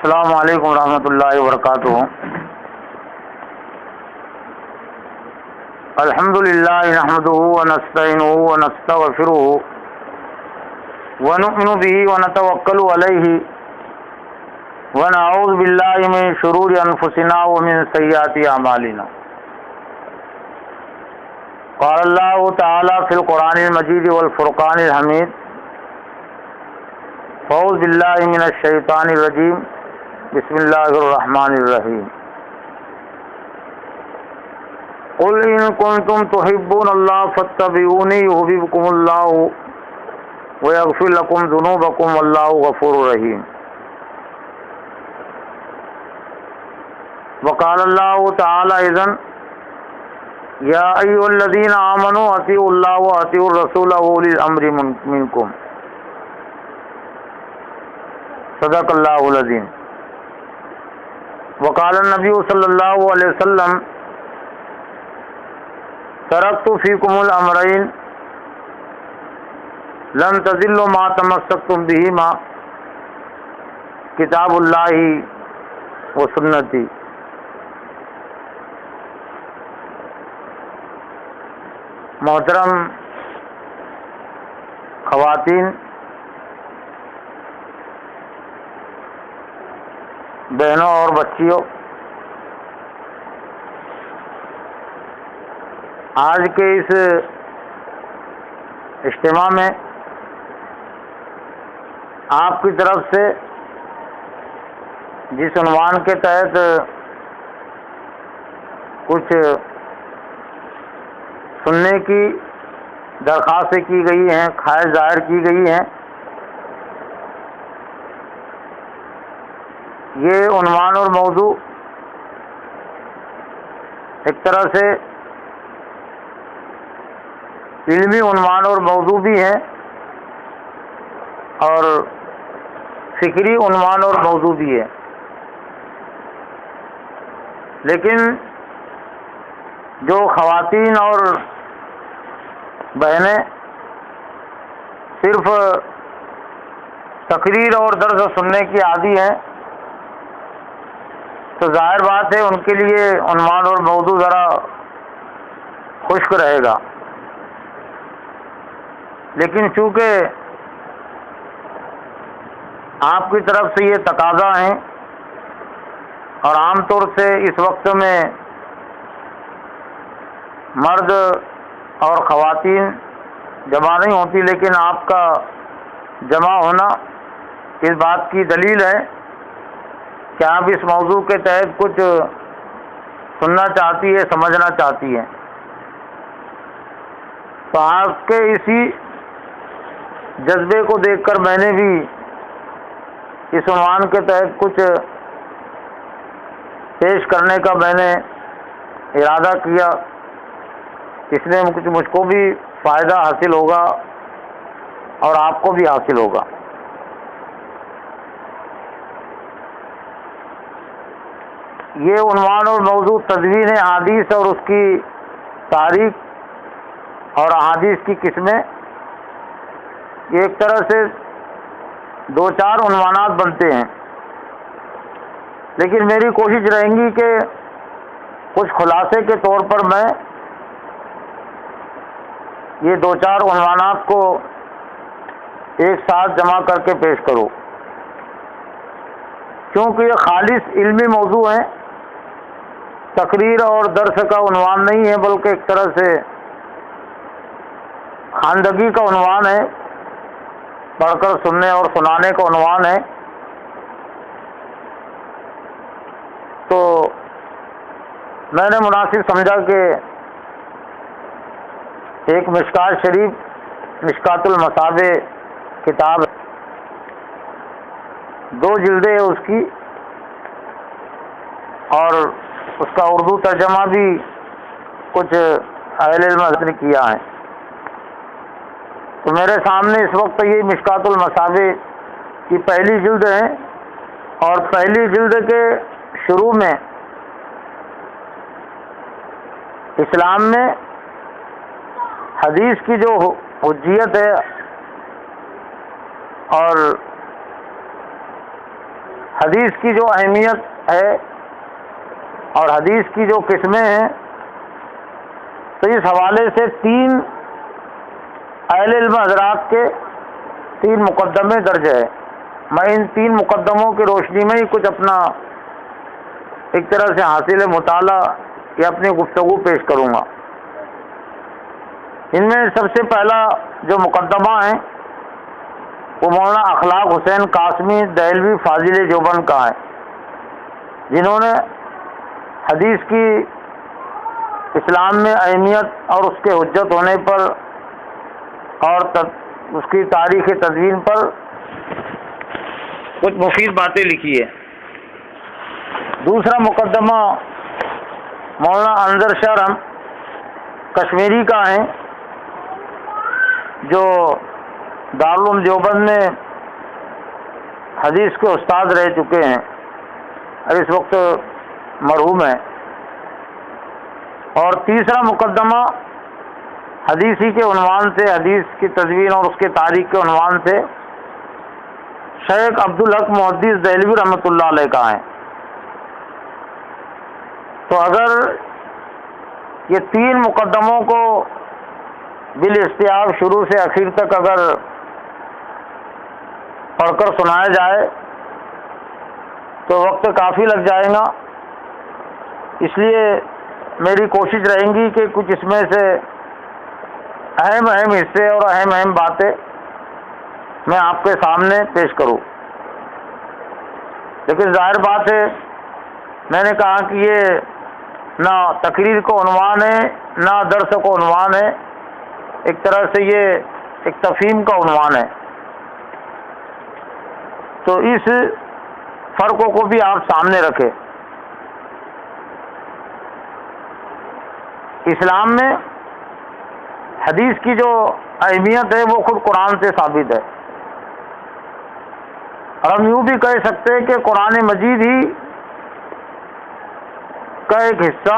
السلام علیکم ورحمۃ اللہ وبرکاتہ۔ الحمد للہ نحمدہ ونستعینہ ونستغفرہ ونؤمن بہ ونتوکل علیہ ونعوذ باللہ من شرور انفسنا ومن سیئات اعمالنا۔ قال اللہ تعالی فی القرآن المجید والفرقان الحمید، اعوذ باللہ من الشیطان الرجیم، بسم اللہ الرحمن الرحیم۔ قل ان کنتم تحبون اللہ فاتبعونی یحببکم اللہ ویغفر لکم ذنوبکم واللہ غفور رحیم۔ وقال اللہ تعالی اذن یا ایھا الذین آمنوا اطیعوا اللہ واطیعوا الرسول واولی الامر منکم۔ صدق اللہ العظیم۔ وقال النبی صلی اللہ علیہ وسلم ترکت فیکم الامرین لن تضلوا ما تمسکتم بہما کتاب اللہ و سنتی۔ محترم خواتین، بہنوں اور بچیوں، آج کے اس اجتماع میں آپ کی طرف سے جس عنوان کے تحت کچھ سننے کی درخواستیں کی گئی ہیں، خواہش ظاہر کی گئی ہیں، یہ عنوان اور موضوع ایک طرح سے علمی عنوان اور موضوع بھی ہے اور فکری عنوان اور موضوع بھی ہے، لیکن جو خواتین اور بہنیں صرف تقریر اور درس سننے کی عادی ہیں تو ظاہر بات ہے ان کے لیے عنوان اور موضوع ذرا خشک رہے گا، لیکن چونکہ آپ کی طرف سے یہ تقاضا ہے اور عام طور سے اس وقت میں مرد اور خواتین جمع نہیں ہوتی، لیکن آپ کا جمع ہونا اس بات کی دلیل ہے کہ آپ اس موضوع کے تحت کچھ سننا چاہتی ہے، سمجھنا چاہتی ہے۔ تو آپ کے اسی جذبے کو دیکھ کر میں نے بھی اس عنوان کے تحت کچھ پیش کرنے کا میں نے ارادہ کیا، اس میں مجھ کو بھی فائدہ حاصل ہوگا اور آپ کو بھی حاصل ہوگا۔ یہ عنوان اور موضوع تدوین احادیث اور اس کی تاریخ اور احادیث کی قسمیں، یہ ایک طرح سے دو چار عنوانات بنتے ہیں، لیکن میری کوشش رہیں گی کہ کچھ خلاصے کے طور پر میں یہ دو چار عنوانات کو ایک ساتھ جمع کر کے پیش کروں، کیونکہ یہ خالص علمی موضوع ہے، تقریر اور درس کا عنوان نہیں ہے، بلکہ ایک طرح سے خواندگی کا عنوان ہے، پڑھ کر سننے اور سنانے کا عنوان ہے۔ تو میں نے مناسب سمجھا کہ ایک مشکات شریف، مشکات المصابیح کتاب 2 جلدیں اس کی، اور اس کا اردو ترجمہ بھی کچھ اہل علم نے کیا ہے۔ تو میرے سامنے اس وقت یہ مشکات المصابیح کی پہلی جلد ہے، اور پہلی جلد کے شروع میں اسلام میں حدیث کی جو حجیت ہے اور حدیث کی جو اہمیت ہے اور حدیث کی جو قسمیں ہیں، تو اس حوالے سے 3 اہل علم حضرات کے 3 مقدمے درج ہے۔ میں ان 3 مقدموں کی روشنی میں ہی کچھ اپنا ایک طرح سے حاصل مطالعہ یا اپنی گفتگو پیش کروں گا۔ ان میں سب سے پہلا جو مقدمہ ہے وہ مولانا اخلاق حسین قاسمی دہلوی فاضل دیوبند کا ہے، جنہوں نے حدیث کی اسلام میں اہمیت اور اس کے حجت ہونے پر اور اس کی تاریخ تدوین پر کچھ مفید باتیں لکھی ہے۔ دوسرا مقدمہ مولانا انظر شرم کشمیری کا ہے، جو دارالعلوم دیوبند میں حدیث کے استاد رہ چکے ہیں اور اس وقت مرحوم ہیں۔ اور تیسرا مقدمہ حدیثی کے عنوان سے، حدیث کی تدوین اور اس کے تاریخ کے عنوان سے شیخ عبدالحق محدث دہلوی رحمۃ اللہ علیہ کا ہے۔ تو اگر یہ 3 مقدموں کو بالاستیاب شروع سے اخیر تک اگر پڑھ کر سنایا جائے تو وقت کافی لگ جائے گا، اس لیے میری کوشش رہیں گی کہ کچھ اس میں سے اہم حصے اور اہم باتیں میں آپ کے سامنے پیش کروں۔ لیکن ظاہر بات ہے، میں نے کہا کہ یہ نہ تقریر کو عنوان ہے نہ درس کو عنوان ہے، ایک طرح سے یہ ایک تفہیم کا عنوان ہے، تو اس فرقوں کو بھی آپ سامنے رکھیں۔ اسلام میں حدیث کی جو اہمیت ہے وہ خود قرآن سے ثابت ہے، اور ہم یوں بھی کہہ سکتے ہیں کہ قرآن مجید ہی کا ایک حصہ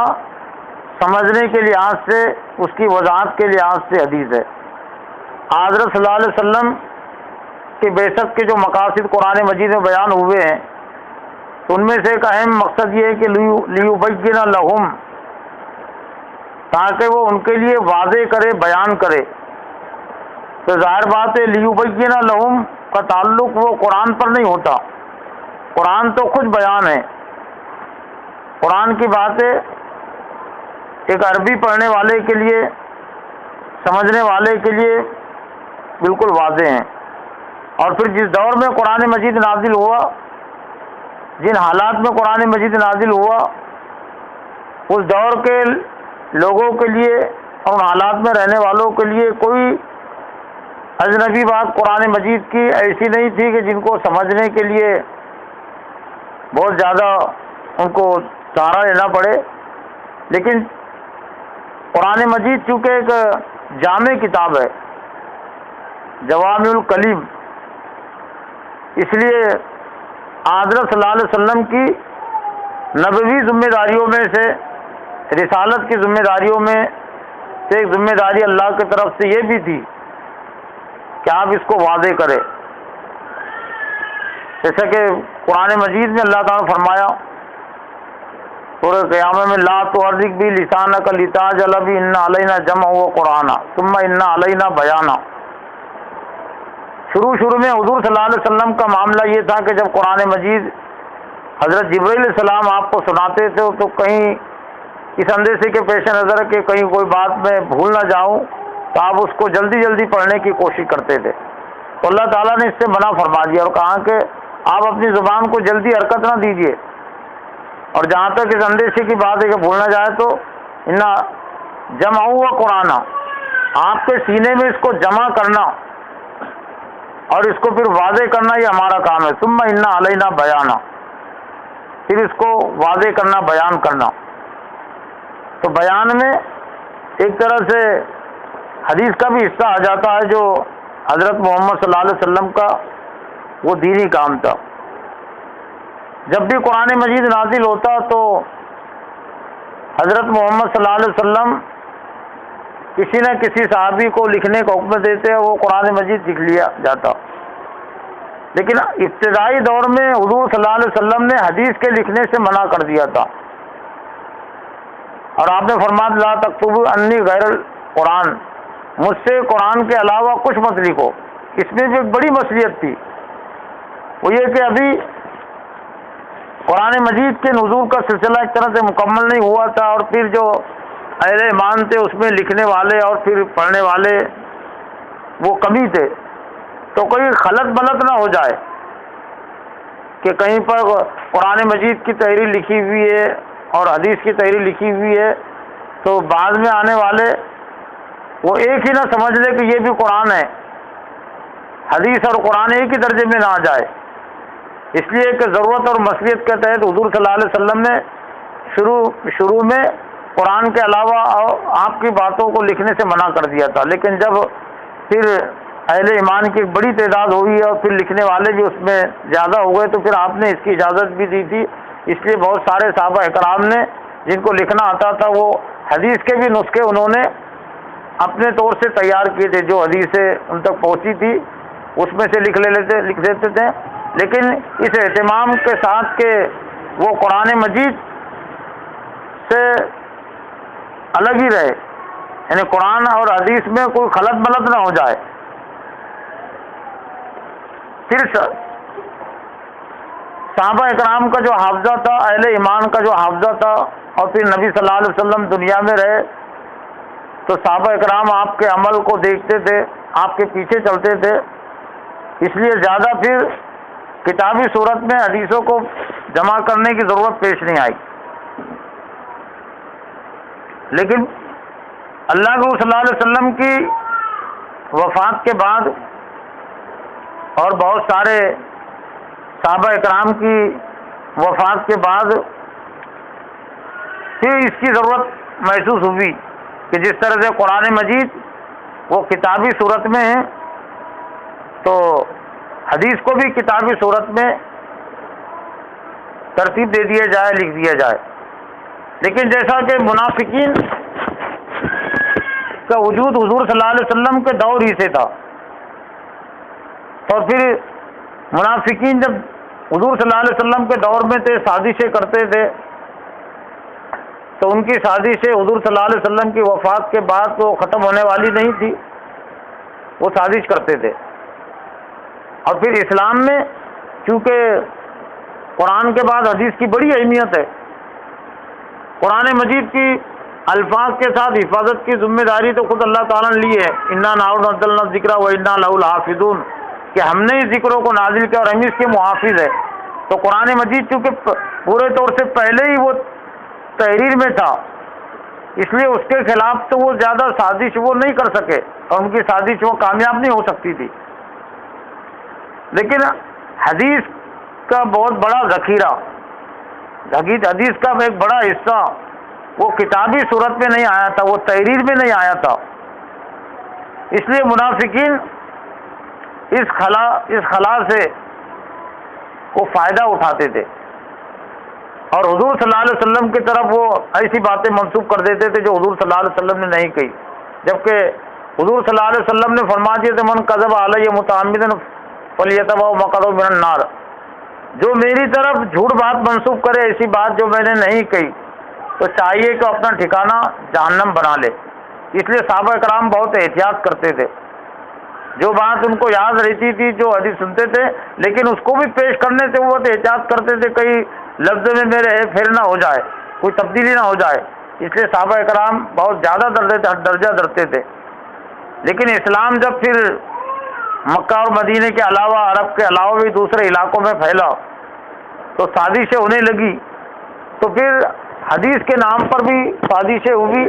سمجھنے کے لحاظ سے، اس کی وضاحت کے لحاظ سے حدیث ہے۔ حضرت صلی اللہ علیہ وسلم کی بعثت کے جو مقاصد قرآن مجید میں بیان ہوئے ہیں، تو ان میں سے ایک اہم مقصد یہ ہے کہ لیبین لہم، تاکہ وہ ان کے لیے واضح کرے، بیان کرے۔ تو ظاہر بات ہے لیبین لہم کا تعلق وہ قرآن پر نہیں ہوتا، قرآن تو خود بیان ہے۔ قرآن کی باتیں ایک عربی پڑھنے والے کے لیے، سمجھنے والے کے لیے بالکل واضح ہیں، اور پھر جس دور میں قرآن مجید نازل ہوا، جن حالات میں قرآن مجید نازل ہوا، اس دور کے لوگوں کے لیے اور ان حالات میں رہنے والوں کے لیے کوئی اجنبی بات قرآن مجید کی ایسی نہیں تھی کہ جن کو سمجھنے کے لیے بہت زیادہ ان کو سہارا لینا پڑے۔ لیکن قرآن مجید چونکہ ایک جامع کتاب ہے، جوامع الکلم، اس لیے حضرت صلی اللہ علیہ وسلم کی نبوی ذمہ داریوں میں سے، رسالت کی ذمہ داریوں میں سے ایک ذمہ داری اللہ کی طرف سے یہ بھی تھی کہ آپ اس کو واضح کریں۔ جیسا کہ قرآن مجید میں اللہ تعالیٰ نے فرمایا سورہ قیامہ میں لا تحرک بھی لسانک لتعجل بہ ان علینا جمعہ و قرآن ثم ان علینا بیانہ۔ شروع میں حضور صلی اللہ علیہ وسلم کا معاملہ یہ تھا کہ جب قرآن مجید حضرت جبرائیل علیہ السلام آپ کو سناتے تھے تو کہیں اس اندیشے کے پیش نظر کہ کہیں کوئی بات میں بھول نہ جاؤں تو آپ اس کو جلدی پڑھنے کی کوشش کرتے تھے، تو اللہ تعالیٰ نے اس سے منع فرما دیا اور کہا کہ آپ اپنی زبان کو جلدی حرکت نہ دیجیے، اور جہاں تک اس اندیشے کی بات ہے کہ بھول نہ جائے تو ان جمع ہوا قرآن، آپ کے سینے میں اس کو جمع کرنا اور اس کو پھر واضح کرنا یہ ہمارا کام ہے۔ ثم ان علینا بیانہ، پھر اس کو واضح کرنا، بیان کرنا۔ تو بیان میں ایک طرح سے حدیث کا بھی حصہ آ جاتا ہے جو حضرت محمد صلی اللہ علیہ وسلم کا وہ دینی کام تھا۔ جب بھی قرآن مجید نازل ہوتا تو حضرت محمد صلی اللہ علیہ وسلم کسی نہ کسی صحابی کو لکھنے کا حکم دیتے، وہ قرآن مجید لکھ لیا جاتا۔ لیکن ابتدائی دور میں حضور صلی اللہ علیہ وسلم نے حدیث کے لکھنے سے منع کر دیا تھا، اور آپ نے فرمایا لا تکتبوا انی غیر القرآن، مجھ سے قرآن کے علاوہ کچھ مت لکھو۔ اس میں بھی ایک بڑی مصلحت تھی، وہ یہ کہ ابھی قرآن مجید کے نزول کا سلسلہ ایک طرح سے مکمل نہیں ہوا تھا، اور پھر جو اہل ایمان تھے اس میں لکھنے والے اور پھر پڑھنے والے وہ کمی تھے، تو کوئی خلط بلط نہ ہو جائے کہ کہیں پر قرآن مجید کی تحریر لکھی ہوئی ہے اور حدیث کی تحریر لکھی ہوئی ہے، تو بعد میں آنے والے وہ ایک ہی نہ سمجھ لے کہ یہ بھی قرآن ہے، حدیث اور قرآن ایک ہی درجے میں نہ آ جائے۔ اس لیے کہ ضرورت اور مصلحت کے تحت حضور صلی اللہ علیہ وسلم نے شروع میں قرآن کے علاوہ آپ کی باتوں کو لکھنے سے منع کر دیا تھا، لیکن جب پھر اہل ایمان کی ایک بڑی تعداد ہوئی اور پھر لکھنے والے بھی اس میں زیادہ ہو گئے، تو پھر آپ نے اس کی اجازت بھی دی تھی۔ اس لیے بہت سارے صحابہ اکرام نے جن کو لکھنا آتا تھا وہ حدیث کے بھی نسخے انہوں نے اپنے طور سے تیار کیے تھے، جو حدیثیں ان تک پہنچی تھی اس میں سے لکھ دیتے تھے، لیکن اس اہتمام کے ساتھ کہ وہ قرآن مجید سے الگ ہی رہے، یعنی قرآن اور حدیث میں کوئی خلط ملط نہ ہو جائے۔ پھر صحابہ اکرام کا جو حافظہ تھا، اہل ایمان کا جو حافظہ تھا، اور پھر نبی صلی اللہ علیہ وسلم دنیا میں رہے تو صحابہ اکرام آپ کے عمل کو دیکھتے تھے، آپ کے پیچھے چلتے تھے، اس لیے زیادہ پھر کتابی صورت میں حدیثوں کو جمع کرنے کی ضرورت پیش نہیں آئی۔ لیکن اللہ کے صلی اللہ علیہ وسلم کی وفات کے بعد اور بہت سارے صحابہ اکرام کی وفات کے بعد پھر اس کی ضرورت محسوس ہوئی کہ جس طرح سے قرآن مجید وہ کتابی صورت میں ہے تو حدیث کو بھی کتابی صورت میں ترتیب دے دیا جائے، لکھ دیا جائے۔ لیکن جیسا کہ منافقین کا وجود حضور صلی اللہ علیہ وسلم کے دور ہی سے تھا، اور پھر منافقین جب حضور صلی اللہ علیہ وسلم کے دور میں تھے، سازشیں کرتے تھے، تو ان کی سازشیں حضور صلی اللہ علیہ وسلم کی وفات کے بعد تو ختم ہونے والی نہیں تھی، وہ سازش کرتے تھے۔ اور پھر اسلام میں چونکہ قرآن کے بعد حدیث کی بڑی اہمیت ہے، قرآن مجید کی الفاظ کے ساتھ حفاظت کی ذمہ داری تو خود اللہ تعالیٰ نے لی ہے، انا نحن نزلنا الذکر و انا لہ لحافظون، کہ ہم نے اس ذکروں کو نازل کیا اور ہم اس کے محافظ ہے۔ تو قرآن مجید چونکہ پورے طور سے پہلے ہی وہ تحریر میں تھا، اس لیے اس کے خلاف تو وہ زیادہ سازش وہ نہیں کر سکے، اور ان کی سازش وہ کامیاب نہیں ہو سکتی تھی۔ لیکن حدیث کا بہت بڑا ذخیرہ، حدیث کا ایک بڑا حصہ وہ کتابی صورت میں نہیں آیا تھا، وہ تحریر میں نہیں آیا تھا، اس لیے منافقین اس خلا سے وہ فائدہ اٹھاتے تھے، اور حضور صلی اللہ علیہ وسلم کی طرف وہ ایسی باتیں منسوخ کر دیتے تھے جو حضور صلی اللہ علیہ وسلم نے نہیں کہی، جبکہ حضور صلی اللہ علیہ وسلم نے فرما دیا تھا من کذب علی متعمدا فلیتبوأ مقعدہ من النار، جو میری طرف جھوٹ بات منسوخ کرے، ایسی بات جو میں نے نہیں کہی، تو چاہیے کہ اپنا ٹھکانہ جہنم بنا لے۔ اس لیے صحابہ کرام بہت احتیاط کرتے تھے، جو بات ان کو یاد رہتی تھی، جو حدیث سنتے تھے، لیکن اس کو بھی پیش کرنے سے وہ بہت احتیاط کرتے تھے، کئی لفظ میں میرے پھر نہ ہو جائے، کوئی تبدیلی نہ ہو جائے، اس لیے صحابہ کرام بہت زیادہ درجہ درتے تھے۔ لیکن اسلام جب پھر مکہ اور مدینے کے علاوہ عرب کے علاوہ بھی دوسرے علاقوں میں پھیلا تو سازشیں ہونے لگی، تو پھر حدیث کے نام پر بھی سازشیں ہوئی،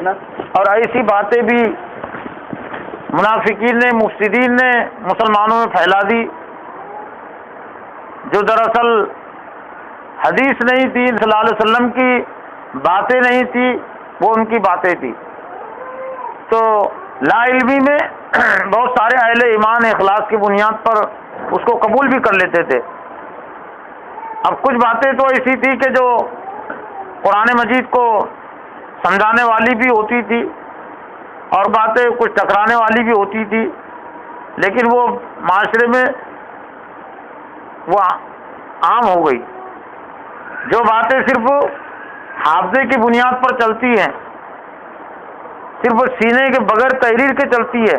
اور ایسی باتیں بھی منافقین نے، مفسدین نے مسلمانوں میں پھیلا دی جو دراصل حدیث نہیں تھی، صلی اللہ علیہ وسلم کی باتیں نہیں تھی، وہ ان کی باتیں تھی۔ تو لا علمی میں بہت سارے اہل ایمان اخلاص کی بنیاد پر اس کو قبول بھی کر لیتے تھے۔ اب کچھ باتیں تو ایسی تھی کہ جو قرآن مجید کو سمجھانے والی بھی ہوتی تھی، اور باتیں کچھ ٹکرانے والی بھی ہوتی تھی، لیکن وہ معاشرے میں وہ عام ہو گئی. جو باتیں صرف حافظے کی بنیاد پر چلتی ہیں، صرف سینے کے بغیر تحریر کے چلتی ہے،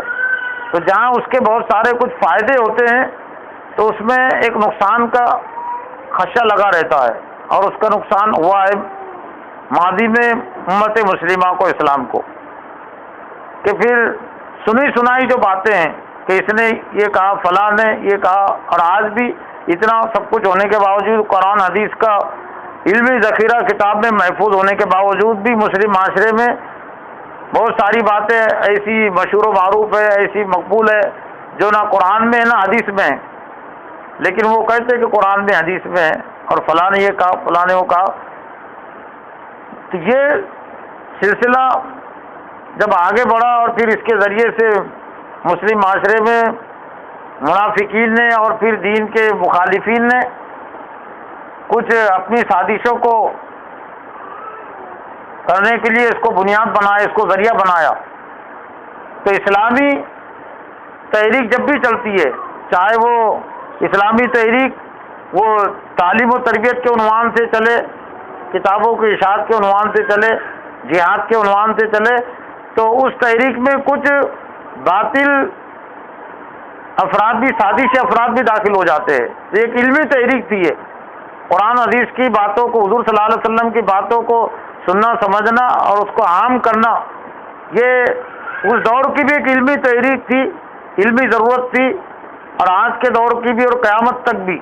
تو جہاں اس کے بہت سارے کچھ فائدے ہوتے ہیں تو اس میں ایک نقصان کا خدشہ لگا رہتا ہے، اور اس کا نقصان ہوا ہے ماضی میں امت مسلمہ کو، اسلام کو، کہ پھر سنی سنائی جو باتیں ہیں کہ اس نے یہ کہا، فلاں نے یہ کہا، اور آج بھی اتنا سب کچھ ہونے کے باوجود، قرآن حدیث کا علمی ذخیرہ کتاب میں محفوظ ہونے کے باوجود بھی مسلم معاشرے میں بہت ساری باتیں ایسی مشہور و معروف ہے، ایسی مقبول ہے جو نہ قرآن میں ہے نہ حدیث میں ہے، لیکن وہ کہتے ہیں کہ قرآن میں حدیث میں ہے، اور فلاں نے یہ کہا، فلاں نے وہ کہا. تو یہ سلسلہ جب آگے بڑھا اور پھر اس کے ذریعے سے مسلم معاشرے میں منافقین نے اور پھر دین کے مخالفین نے کچھ اپنی سازشوں کو کرنے کے لیے اس کو بنیاد بنایا، اس کو ذریعہ بنایا. تو اسلامی تحریک جب بھی چلتی ہے، چاہے وہ اسلامی تحریک وہ تعلیم و تربیت کے عنوان سے چلے، کتابوں کی اشاعت کے عنوان سے چلے، جہاد کے عنوان سے چلے، تو اس تحریک میں کچھ باطل افراد بھی، سازشی افراد بھی داخل ہو جاتے ہیں. ایک علمی تحریک تھی یہ، قرآن حدیث کی باتوں کو، حضور صلی اللہ علیہ وسلم کی باتوں کو سننا، سمجھنا اور اس کو عام کرنا، یہ اس دور کی بھی ایک علمی تحریک تھی، علمی ضرورت تھی، اور آج کے دور کی بھی اور قیامت تک بھی.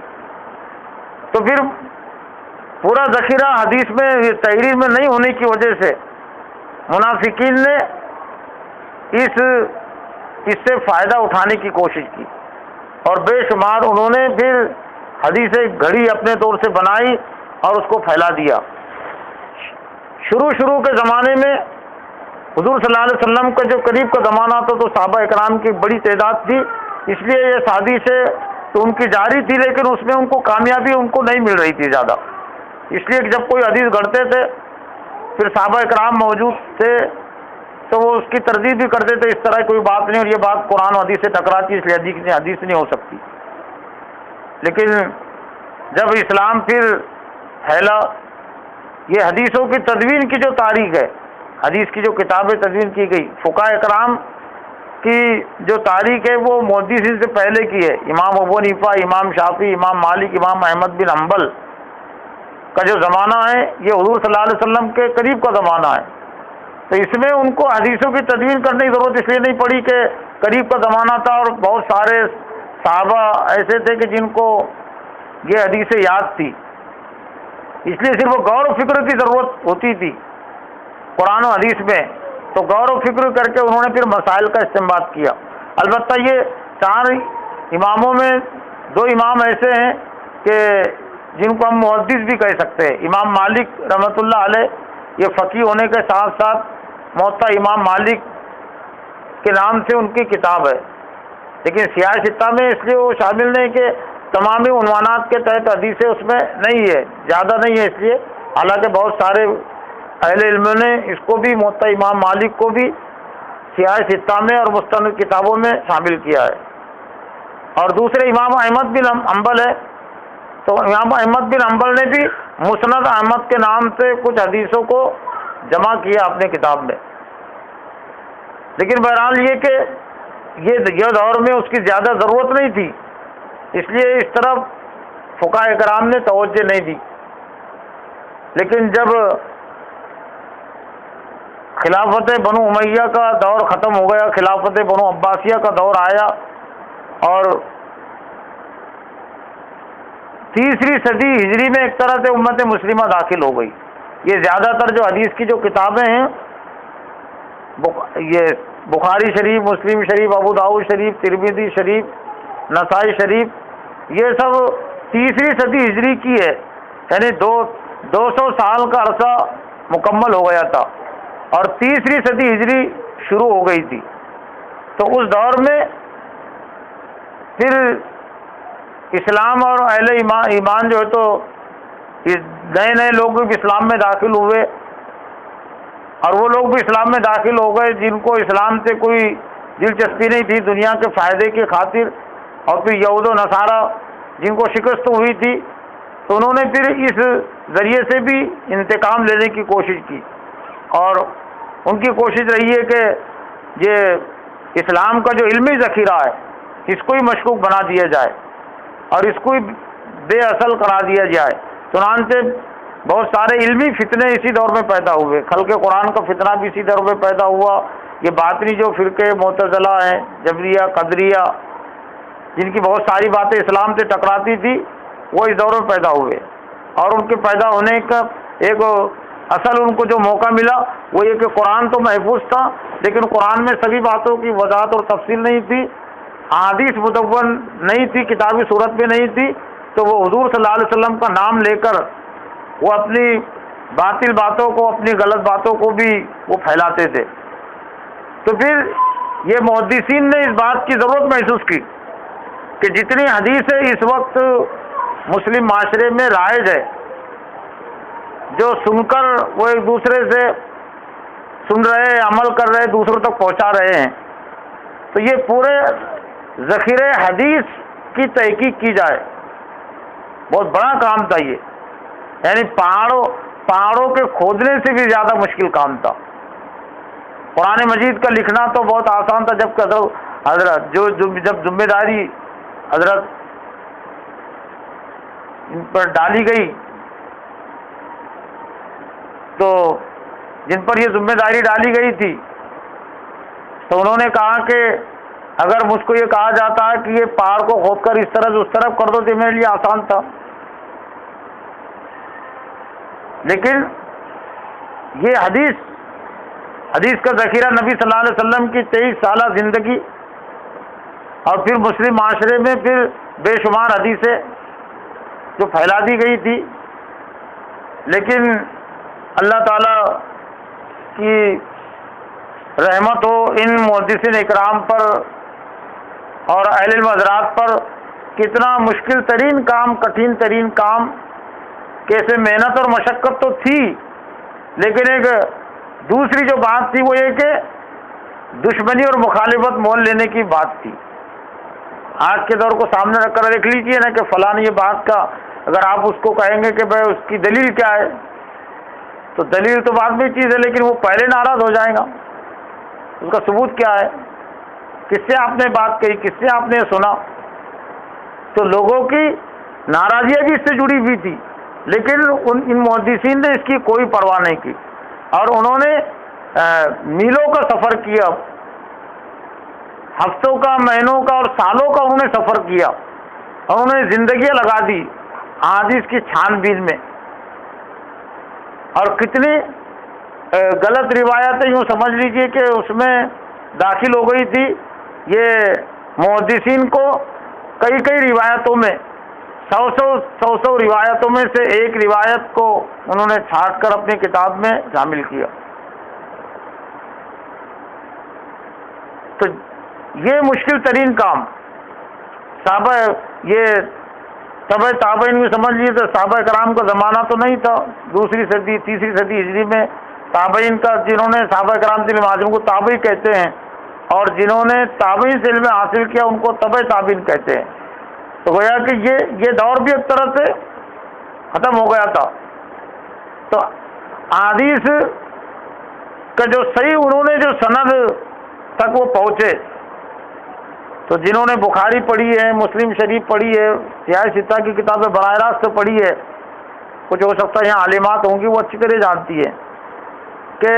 تو پھر پورا ذخیرہ حدیث میں، تحریر میں نہیں ہونے کی وجہ سے منافقین نے اس سے فائدہ اٹھانے کی کوشش کی، اور بے شمار انہوں نے پھر حدیث گھڑی اپنے طور سے بنائی اور اس کو پھیلا دیا. شروع کے زمانے میں حضور صلی اللہ علیہ وسلم کا جو قریب کا زمانہ تھا تو صحابہ اکرام کی بڑی تعداد تھی، اس لیے یہ سازشیں تو ان کی جاری تھی، لیکن اس میں ان کو کامیابی ان کو نہیں مل رہی تھی زیادہ. اس لیے کہ جب کوئی حدیث گھڑتے تھے پھر صحابہ اکرام موجود تھے تو وہ اس کی تردید بھی کرتے تھے، اس طرح کوئی بات نہیں، اور یہ بات قرآن و حدیث سے ٹکراتی، اس لیے حدیث نہیں ہو سکتی. لیکن جب اسلام پھر پھیلا، یہ حدیثوں کی تدوین کی جو تاریخ ہے، حدیث کی جو کتابیں تدوین کی گئی، فقہاء اکرام کی جو تاریخ ہے وہ محدثین سے پہلے کی ہے. امام ابو حنیفہ، امام شافعی، امام مالک، امام احمد بن حنبل کا جو زمانہ ہے یہ حضور صلی اللہ علیہ وسلم کے قریب کا زمانہ ہے. تو اس میں ان کو حدیثوں کی تدوین کرنے کی ضرورت اس لیے نہیں پڑی کہ قریب کا زمانہ تھا اور بہت سارے صحابہ ایسے تھے کہ جن کو یہ حدیثیں یاد تھی، اس لیے صرف غور و فکر کی ضرورت ہوتی تھی قرآن و حدیث میں. تو غور و فکر کر کے انہوں نے پھر مسائل کا استنباط کیا. البتہ یہ چار اماموں میں دو امام ایسے ہیں کہ جن کو ہم محدث بھی کہہ سکتے ہیں. امام مالک رحمۃ اللہ علیہ، یہ فقیہ ہونے کے ساتھ ساتھ موطا امام مالک کے نام سے ان کی کتاب ہے، لیکن سیاہ ستہ میں اس لیے وہ شامل نہیں کہ تمامی عنوانات کے تحت حدیثیں اس میں نہیں ہے، زیادہ نہیں ہے، اس لیے حالانکہ بہت سارے اہل علم نے اس کو بھی موطا امام مالک کو بھی سیاہ ستہ میں اور مستند کتابوں میں شامل کیا ہے. اور دوسرے امام احمد بن حنبل ہے، تو امام احمد بن حنبل نے بھی مسند احمد کے نام سے کچھ حدیثوں کو جمع کیا اپنے کتاب میں. لیکن بہرحال یہ کہ یہ دور میں اس کی زیادہ ضرورت نہیں تھی، اس لیے اس طرف فقہاء کرام نے توجہ نہیں دی. لیکن جب خلافت بنو امیہ کا دور ختم ہو گیا، خلافت بنو عباسیہ کا دور آیا، اور تیسری صدی ہجری میں ایک طرح سے امت مسلمہ داخل ہو گئی. یہ زیادہ تر جو حدیث کی جو کتابیں ہیں، یہ بخاری شریف، مسلم شریف، ابو داؤد شریف، ترمذی شریف، نسائی شریف، یہ سب تیسری صدی ہجری کی ہے، یعنی 200 سال کا عرصہ مکمل ہو گیا تھا اور تیسری صدی ہجری شروع ہو گئی تھی. تو اس دور میں پھر اسلام اور اہل ایمان جو ہے تو نئے لوگ بھی اسلام میں داخل ہوئے، اور وہ لوگ بھی اسلام میں داخل ہو گئے جن کو اسلام سے کوئی دلچسپی نہیں تھی دنیا کے فائدے کی خاطر. اور پھر یہود و نصارہ جن کو شکست ہوئی تھی، تو انہوں نے پھر اس ذریعے سے بھی انتقام لینے کی کوشش کی، اور ان کی کوشش رہی ہے کہ یہ اسلام کا جو علمی ذخیرہ ہے اس کو ہی مشکوک بنا دیا جائے اور اس کو ہی بے اصل قرار دیا جائے۔ چنانچہ بہت سارے علمی فتنے اسی دور میں پیدا ہوئے، خلق قرآن کا فتنہ بھی اسی دور میں پیدا ہوا۔ یہ باطنی جو فرقے معتزلہ ہیں، جبریہ، قدریہ، جن کی بہت ساری باتیں اسلام سے ٹکراتی تھی، وہ اس دور میں پیدا ہوئے، اور ان کے پیدا ہونے کا ایک اصل ان کو جو موقع ملا وہ یہ کہ قرآن تو محفوظ تھا، لیکن قرآن میں سبھی باتوں کی وضاحت اور تفصیل نہیں تھی، احادیث مدون نہیں تھی، کتابی صورت میں نہیں تھی، تو وہ حضور صلی اللہ علیہ وسلم کا نام لے کر وہ اپنی باطل باتوں کو، اپنی غلط باتوں کو بھی وہ پھیلاتے تھے۔ تو پھر یہ محدثین نے اس بات کی ضرورت محسوس کی کہ جتنی حدیثیں اس وقت مسلم معاشرے میں رائج ہے، جو سن کر وہ ایک دوسرے سے سن رہے، عمل کر رہے، دوسروں تک پہنچا رہے ہیں، تو یہ پورے ذخیرے حدیث کی تحقیق کی جائے۔ بہت بڑا کام تھا یہ، یعنی پہاڑوں کے کھودنے سے بھی زیادہ مشکل کام تھا۔ قرآن مجید کا لکھنا تو بہت آسان تھا، جب ذمہ داری حضرت ان پر ڈالی گئی، تو جن پر یہ ذمہ داری ڈالی گئی تھی، تو انہوں نے کہا کہ اگر مجھ کو یہ کہا جاتا ہے کہ یہ پہاڑ کو کھود کر اس طرح سے اس طرف کر دو تو میرے لیے آسان تھا، لیکن یہ حدیث کا ذخیرہ نبی صلی اللہ علیہ وسلم کی 23 سالہ زندگی اور پھر مسلم معاشرے میں پھر بے شمار حدیثیں جو پھیلا دی گئی تھی، لیکن اللہ تعالیٰ کی رحمت ہو ان محدثین اکرام پر اور اہل علم حضرات پر، کتنا مشکل ترین کام، کٹھن ترین کام، کیسے محنت اور مشقت تو تھی، لیکن ایک دوسری جو بات تھی وہ یہ کہ دشمنی اور مخالفت مول لینے کی بات تھی۔ آج کے دور کو سامنے رکھ کر دیکھ لیجیے نا کہ فلاں یہ بات کا اگر آپ اس کو کہیں گے کہ بھائی اس کی دلیل کیا ہے، تو دلیل تو بعد میں چیز ہے، لیکن وہ پہلے ناراض ہو جائے گا، اس کا ثبوت کیا ہے، کس سے آپ نے بات کہی، کس سے آپ نے سنا۔ تو لوگوں کی ناراضیاں بھی اس سے جڑی ہوئی تھی، لیکن ان محدثین نے اس کی کوئی پرواہ نہیں کی، اور انہوں نے میلوں کا سفر کیا، ہفتوں کا، مہینوں کا اور سالوں کا انہوں نے سفر کیا، اور انہوں نے زندگیاں لگا دی احادیث کی چھان بین میں، اور کتنی غلط روایتیں یوں سمجھ لیجیے کہ اس میں داخل ہو گئی تھی۔ یہ محدثین کو کئی روایتوں میں سو روایتوں میں سے ایک روایت کو انہوں نے چھانٹ کر اپنی کتاب میں شامل کیا۔ تو یہ مشکل ترین کام صحابہ، یہ تبع تابعین میں سمجھ لیجیے تو صحابہ کرام کا زمانہ تو نہیں تھا، دوسری صدی تیسری صدی ہجری میں تابعین کا، جنہوں نے صحابہ کرام سے علم حاصل کو تابعی کہتے ہیں، اور جنہوں نے تابعین سے علم حاصل کیا ان کو تبع تابعین کہتے ہیں۔ تو گویا کہ یہ دور بھی ایک طرح سے ختم ہو گیا تھا۔ تو احادیث کا جو صحیح انہوں نے جو سند تک وہ پہنچے، تو جنہوں نے بخاری پڑھی ہے، مسلم شریف پڑھی ہے، صحیح ستہ کی کتابیں براہ راست پڑھی ہے، کچھ ہو سکتا ہے یہاں عالمات ہوں گی وہ اچھی طرح جانتی ہے کہ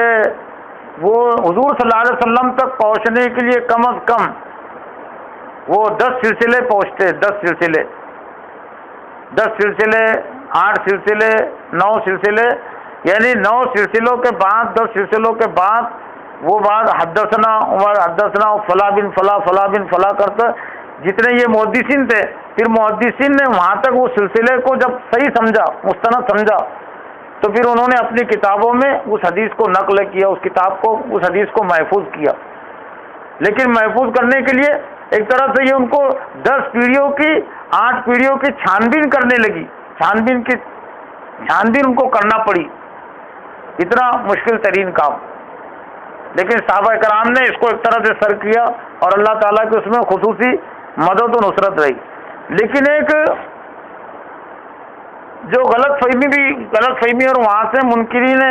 وہ حضور صلی اللہ علیہ وسلم تک پہنچنے کے لیے کم از کم وہ 10 سلسلے پہنچتے، 10 سلسلے، 8 سلسلے، 9 سلسلے، یعنی 9 سلسلوں کے بعد 10 سلسلوں کے بعد وہ بعد حدثنا عمر، حدثنا فلاں بن فلاں، فلاں بن فلاں کرتے جتنے یہ محدثین تھے، پھر محدثین نے وہاں تک وہ سلسلے کو جب صحیح سمجھا، مستند سمجھا، تو پھر انہوں نے اپنی کتابوں میں اس حدیث کو نقل کیا، اس کتاب کو، اس حدیث کو محفوظ کیا۔ لیکن محفوظ کرنے کے لیے ایک طرح سے یہ ان کو 10 پیڑھیوں کی، 8 پیڑھیوں کی چھان بین کرنے لگی، چھان بین ان کو کرنا پڑی، اتنا مشکل ترین کام۔ لیکن صحابہ کرام نے اس کو ایک طرح سے سر کیا، اور اللہ تعالیٰ کی اس میں خصوصی مدد و نصرت رہی۔ لیکن ایک جو غلط فہمی اور وہاں سے منکرین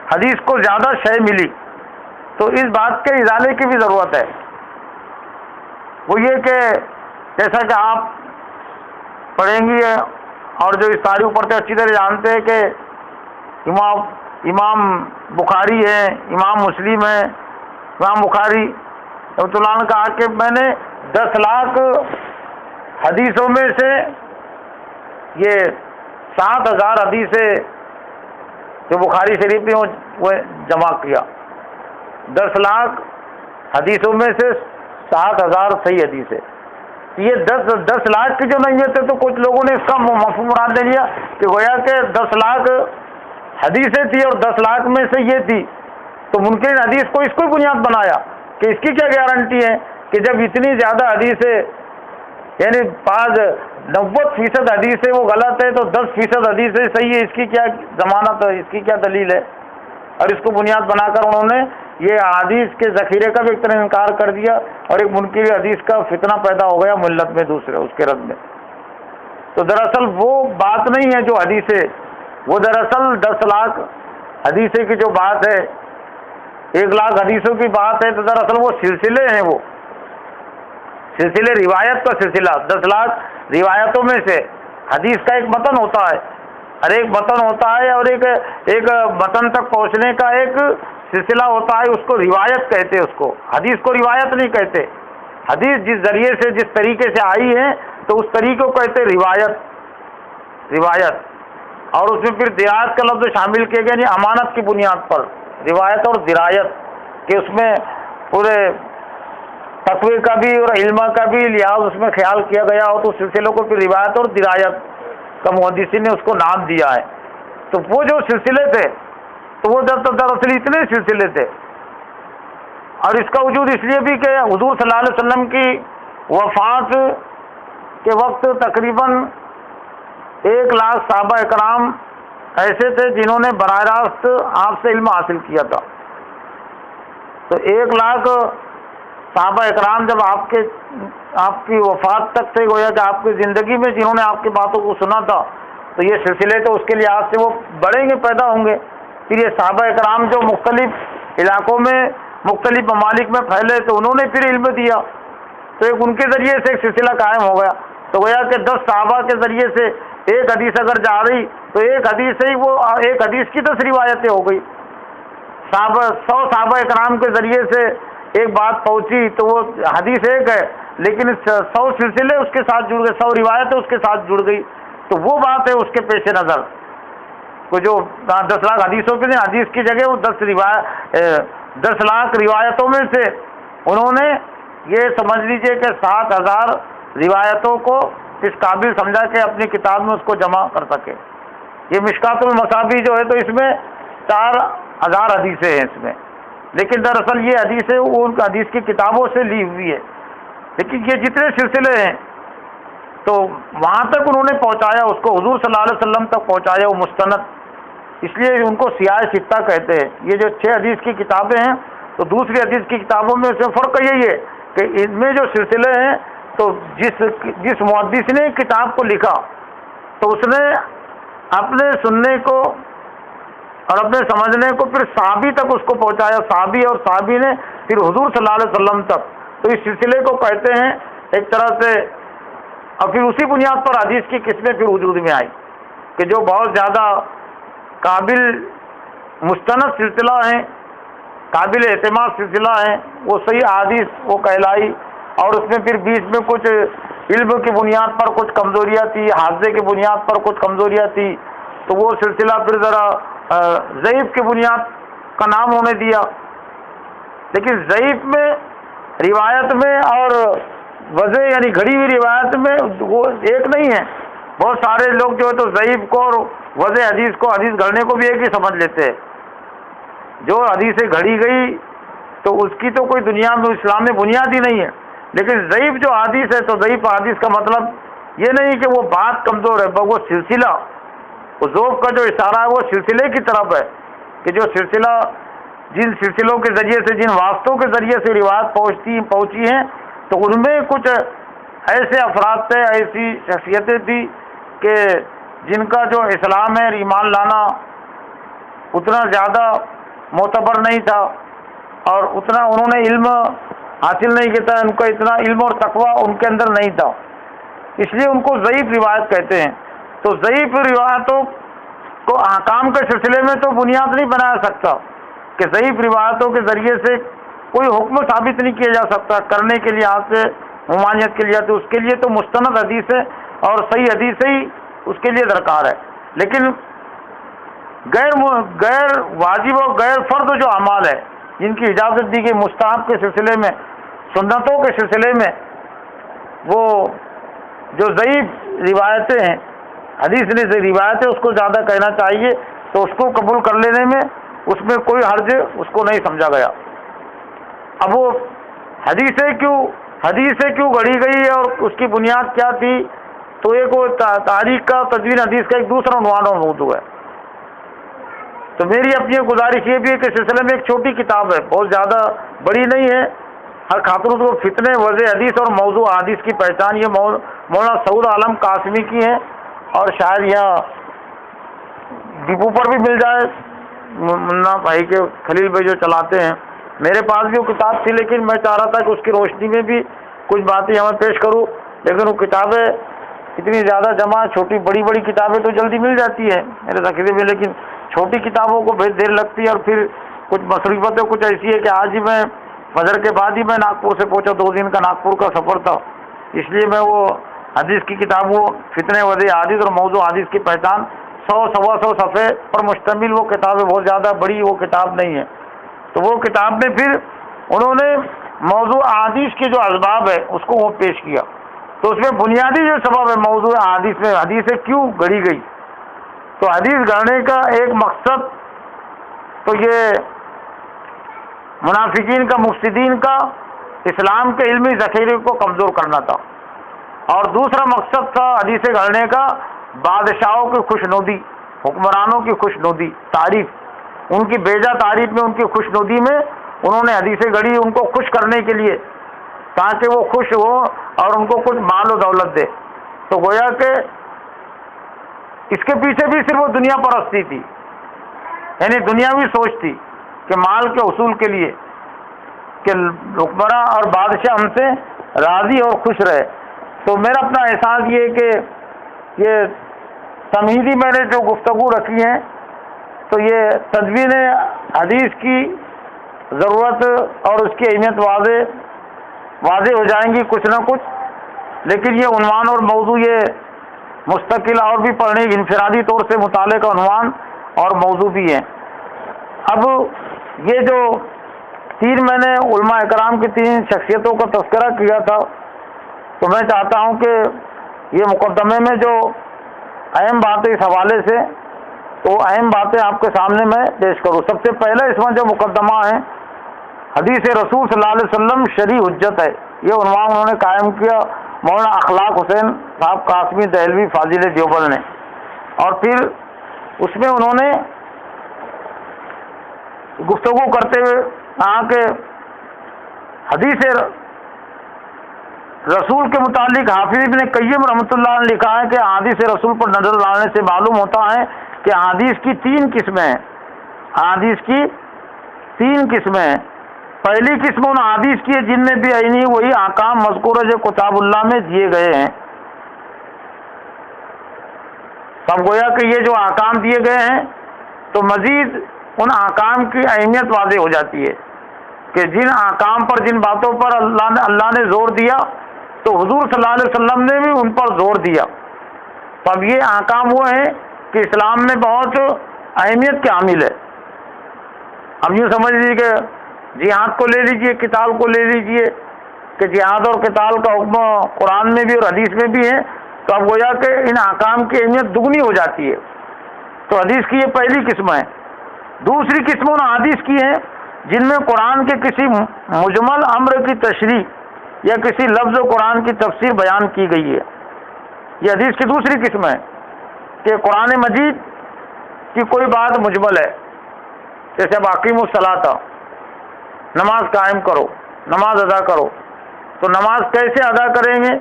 حدیث کو زیادہ شے ملی، تو اس بات کے ازالے کی بھی ضرورت ہے۔ وہ یہ کہ جیسا کہ آپ پڑھیں گی اور جو اس تاریخ پڑھتے اچھی طرح جانتے ہیں کہ امام بخاری ہے، امام مسلم ہے۔ امام بخاری رحمۃ اللہ نے کہا کہ میں نے 10 لاکھ حدیثوں میں سے یہ 7,000 حدیثیں جو بخاری شریف میں وہ جمع کیا۔ 10 لاکھ حدیثوں میں سے 7,000 صحیح حدیثیں۔ یہ 10 لاکھ کی جو نہیں تھے، تو کچھ لوگوں نے اس کا مفہوم مراد لے لیا کہ گویا کہ 10 لاکھ حدیثیں تھی اور 10 لاکھ میں سے یہ تھی، تو منکرین حدیث کو اس کو بنیاد بنایا کہ اس کی کیا گارنٹی ہے کہ جب اتنی زیادہ حدیثیں یعنی 90% حدیثیں وہ غلط ہے تو 10% حدیثیں صحیح ہے، اس کی کیا ضمانت ہے، اس کی کیا دلیل ہے؟ اور اس کو بنیاد بنا کر انہوں نے یہ حدیث کے ذخیرے کا بھی ایک طرح انکار کر دیا، اور ایک منکر حدیث کا فتنہ پیدا ہو گیا ملت میں دوسرے اس کے رد میں۔ تو دراصل وہ بات نہیں ہے جو حدیث ہے، وہ دراصل 10 لاکھ حدیثیں کی جو بات ہے، 1 لاکھ حدیثوں کی بات ہے، تو دراصل وہ سلسلے ہیں، وہ سلسلے روایت کا سلسلہ 10 لاکھ روایتوں میں سے حدیث کا ایک متن ہوتا ہے، اور ایک متن ہوتا ہے اور ایک متن تک پہنچنے کا ایک سلسلہ ہوتا ہے، اس کو روایت کہتے ہیں۔ اس کو حدیث کو روایت نہیں کہتے۔ حدیث جس ذریعے سے جس طریقے سے آئی ہے تو اس طریقے کو کہتے روایت، اور اس میں پھر درایت کا لفظ شامل کیا گیا، یعنی امانت کی بنیاد پر روایت اور درایت، کہ اس میں پورے تقوی کا بھی اور علم کا بھی لحاظ اس میں خیال کیا گیا ہو، تو سلسلوں کو پھر روایت اور درایت کا محدثین نے اس کو نام دیا ہے۔ تو وہ جو سلسلے تھے تو وہ دراصل اتنے سلسلے تھے، اور اس کا وجود اس لیے بھی کہ حضور صلی اللہ علیہ وسلم کی وفات کے وقت تقریباً 1 لاکھ صحابہ اکرام ایسے تھے جنہوں نے براہ راست آپ سے علم حاصل کیا تھا۔ تو 1 لاکھ صحابہ اکرام جب آپ کی وفات تک سے گویا کہ آپ کی زندگی میں جنہوں نے آپ کی باتوں کو سنا تھا، تو یہ سلسلے تو اس کے لحاظ سے وہ بڑھیں گے، پیدا ہوں گے۔ پھر یہ صحابہ اکرام جو مختلف علاقوں میں مختلف ممالک میں پھیلے تو انہوں نے پھر علم دیا، تو ایک ان کے ذریعے سے ایک سلسلہ قائم ہو گیا۔ تو گویا کہ 10 صحابہ کے ذریعے سے ایک حدیث اگر جا رہی تو ایک حدیث سے ہی وہ ایک حدیث کی 10 روایتیں ہو گئی۔ 100 صحابہ اکرام کے ذریعے سے ایک بات پہنچی تو وہ حدیث ایک ہے، لیکن 100 سلسلے اس کے ساتھ جڑ گئے، 100 روایتیں اس کے ساتھ جڑ گئی، تو وہ بات ہے اس کے پیش نظر کو جو 10 لاکھ حدیثوں کے حدیث کی جگہ وہ 10 لاکھ روایتوں میں سے انہوں نے یہ سمجھ لیجئے کہ 7,000 روایتوں کو اس قابل سمجھا کہ اپنی کتاب میں اس کو جمع کر سکے۔ یہ مشکات المصابیح جو ہے تو اس میں 4,000 حدیثیں ہیں اس میں، لیکن دراصل یہ حدیثیں ان حدیث کی کتابوں سے لی ہوئی ہے، لیکن یہ جتنے سلسلے ہیں تو وہاں تک انہوں نے پہنچایا، اس کو حضور صلی اللہ علیہ وسلم تک پہنچایا، وہ مستند، اس لیے ان کو سیاہ ستہ کہتے ہیں۔ یہ جو 6 حدیث کی کتابیں ہیں تو دوسری حدیث کی کتابوں میں سے فرق یہی ہے کہ ان میں جو سلسلے ہیں تو جس محدث نے کتاب کو لکھا تو اس نے اپنے سننے کو اور اپنے سمجھنے کو پھر صحابی تک اس کو پہنچایا، صحابی اور صحابی نے پھر حضور صلی اللہ علیہ وسلم تک، تو اس سلسلے کو کہتے ہیں ایک طرح سے۔ اور پھر اسی بنیاد پر حدیث کی قسمیں پھر وجود میں آئی کہ جو بہت زیادہ قابل مستند سلسلہ ہیں، قابل اعتماد سلسلہ ہیں، وہ صحیح حدیث وہ کہلائی، اور اس میں پھر بیچ میں کچھ علم کی بنیاد پر کچھ کمزوریاں تھی، حافظے کی بنیاد پر کچھ کمزوریاں تھی، تو وہ سلسلہ پھر ذرا ضعیف کی بنیاد کا نام انہوں نے دیا۔ لیکن ضعیف میں روایت میں اور وضع یعنی گھڑی ہوئی روایت میں وہ ایک نہیں ہے۔ بہت سارے لوگ جو ہے تو ضعیف کو اور وضع حدیث کو، حدیث گھڑنے کو بھی ایک ہی سمجھ لیتے ہیں۔ جو حدیث گھڑی گئی تو اس کی تو کوئی دنیا میں اسلام میں بنیاد ہی نہیں ہے، لیکن ضعیف جو حدیث ہے تو ضعیف حدیث کا مطلب یہ نہیں کہ وہ بات کمزور ہے، وہ سلسلہ، وہ ذوق کا جو اشارہ ہے وہ سلسلے کی طرف ہے کہ جو سلسلہ جن سلسلوں کے ذریعے سے، جن واسطوں کے ذریعے سے روایت پہنچی ہیں تو ان میں کچھ ایسے افراد تھے، ایسی شخصیتیں تھیں کہ جن کا جو اسلام ہے ایمان لانا اتنا زیادہ معتبر نہیں تھا، اور اتنا انہوں نے علم حاصل نہیں کیا تھا، ان کا اتنا علم اور تقوی ان کے اندر نہیں تھا، اس لیے ان کو ضعیف روایت کہتے ہیں۔ تو ضعیف روایتوں کو احکام کے سلسلے میں تو بنیاد نہیں بنا سکتا کہ ضعیف روایتوں کے ذریعے سے کوئی حکم ثابت نہیں کیا جا سکتا کرنے کے لیے، ہاتھ سے ممانعت کے لیے، تو اس کے لیے تو مستند حدیث ہے اور صحیح حدیث ہی اس کے لیے درکار ہے۔ لیکن غیر واجب اور غیر فرض جو اعمال ہے جن کی اجازت دی گئی مستحب کے سلسلے میں، سنتوں کے سلسلے میں، وہ جو ضعیف روایتیں ہیں، حدیث نے روایتیں اس کو زیادہ کہنا چاہیے، تو اس کو قبول کر لینے میں اس میں کوئی حرج اس کو نہیں سمجھا گیا۔ اب وہ حدیثیں کیوں گڑھی گئی اور اس کی بنیاد کیا تھی، تو ایک وہ تاریخ کا تدوین حدیث کا ایک دوسرا عنوان اور موضوع ہے۔ تو میری اپنی گزارش یہ بھی ہے کہ سلسلے میں ایک چھوٹی کتاب ہے، بہت زیادہ بڑی نہیں ہے، ہر خاطر کو فتنے وضع حدیث اور موضوع حدیث کی پہچان، یہ مولانا سعود عالم قاسمی کی ہے، اور شاید یہاں ڈپو پر بھی مل جائے، منا بھائی کے خلیل بھائی جو چلاتے ہیں۔ میرے پاس بھی وہ کتاب تھی، لیکن میں چاہ رہا تھا کہ اس کی روشنی میں بھی کچھ باتیں ہمیں پیش کروں، لیکن وہ کتابیں اتنی زیادہ جمع، چھوٹی بڑی کتابیں تو جلدی مل جاتی ہے میرے ذخیرے میں، لیکن چھوٹی کتابوں کو بہت دیر لگتی ہے، اور پھر کچھ مصروفیتیں کچھ ایسی ہے کہ آج ہی میں فجر کے بعد ہی میں ناگپور سے پہنچا، 2 دن کا ناگپور کا سفر تھا، اس لیے میں وہ حدیث کی کتابوں فتنے وضع حدیث اور موضوع حدیث کی پہچان 100-125 صفحے پر مشتمل وہ کتابیں بہت زیادہ بڑی وہ کتاب نہیں ہے، تو وہ کتاب میں پھر انہوں نے موضوع حدیث کے جو اسباب ہے اس کو وہ پیش کیا۔ تو اس میں بنیادی جو سبب ہے موضوع حدیث میں، حدیثیں کیوں گڑھی گئی، تو حدیث گڑھنے کا ایک مقصد تو یہ منافقین کا، مفسدین کا اسلام کے علمی ذخیرے کو کمزور کرنا تھا، اور دوسرا مقصد تھا حدیثیں گڑھنے کا بادشاہوں کی خوشنودی، حکمرانوں کی خوشنودی، تعریف، ان کی بیجا تعریف میں، ان کی خوشنودی میں انہوں نے حدیثیں گڑھی ان کو خوش کرنے کے لیے، تاکہ وہ خوش ہو اور ان کو کچھ مال و دولت دے۔ تو گویا کہ اس کے پیچھے بھی صرف وہ دنیا پرستی تھی، یعنی دنیاوی سوچ تھی کہ مال کے حصول کے لیے کہ حکمراں اور بادشاہ ہم سے راضی اور خوش رہے۔ تو میرا اپنا احساس یہ ہے کہ یہ تمہیدی میں نے جو گفتگو رکھی ہیں، تو یہ تدوین حدیث کی ضرورت اور اس کی اہمیت واضح ہو جائیں گی کچھ نہ کچھ، لیکن یہ عنوان اور موضوع یہ مستقل اور بھی پڑھنے انفرادی طور سے مطالعے کا عنوان اور موضوع بھی ہے۔ اب یہ جو 3 میں نے علماء اکرام کی 3 شخصیتوں کا تذکرہ کیا تھا، تو میں چاہتا ہوں کہ یہ مقدمے میں جو اہم باتیں اس حوالے سے، تو اہم باتیں آپ کے سامنے میں پیش کروں۔ سب سے پہلے اس میں جو مقدمہ ہے، حدیث رسول صلی اللہ علیہ وسلم شرعی حجت ہے، یہ عنوان انہوں نے قائم کیا مولانا اخلاق حسین صاحب قاسمی دہلوی فاضل دیوبند نے، اور پھر اس میں انہوں نے گفتگو کرتے ہوئے کہا کہ حدیث رسول کے متعلق حافظ ابن قیم رحمۃ اللہ نے لکھا ہے کہ احادیث رسول پر نظر ڈالنے سے معلوم ہوتا ہے کہ احادیث کی 3 قسمیں ہیں۔ احادیث کی 3 قسمیں ہیں۔ پہلی قسم ان احادیث کی ہے جن میں بھی عینی وہی احکام مذکورہ جو کتاب اللہ میں دیے گئے ہیں۔ تب گویا کہ یہ جو احکام دیے گئے ہیں، تو مزید ان احکام کی اہمیت واضح ہو جاتی ہے کہ جن احکام پر، جن باتوں پر اللہ نے زور دیا، تو حضور صلی اللہ علیہ وسلم نے بھی ان پر زور دیا۔ تب یہ احکام وہ ہیں کہ اسلام میں بہت اہمیت کے حامل ہے۔ اب یوں سمجھ لیجیے کہ جہاد کو لے لیجیے، قتال کو لے لیجیے، کہ جہاد اور قتال کا حکم قرآن میں بھی اور حدیث میں بھی ہے، تو اب گویا کہ ان احکام کی اہمیت دگنی ہو جاتی ہے۔ تو حدیث کی یہ پہلی قسم ہے۔ دوسری قسم ان حدیث کی ہے جن میں قرآن کے کسی مجمل امر کی تشریح یا کسی لفظ قرآن کی تفسیر بیان کی گئی ہے۔ یہ حدیث کی دوسری قسم ہے کہ قرآن مجید کی کوئی بات مجمل ہے، جیسے اب اقیم الصلاۃ، نماز قائم کرو، نماز ادا کرو، تو نماز کیسے ادا کریں گے،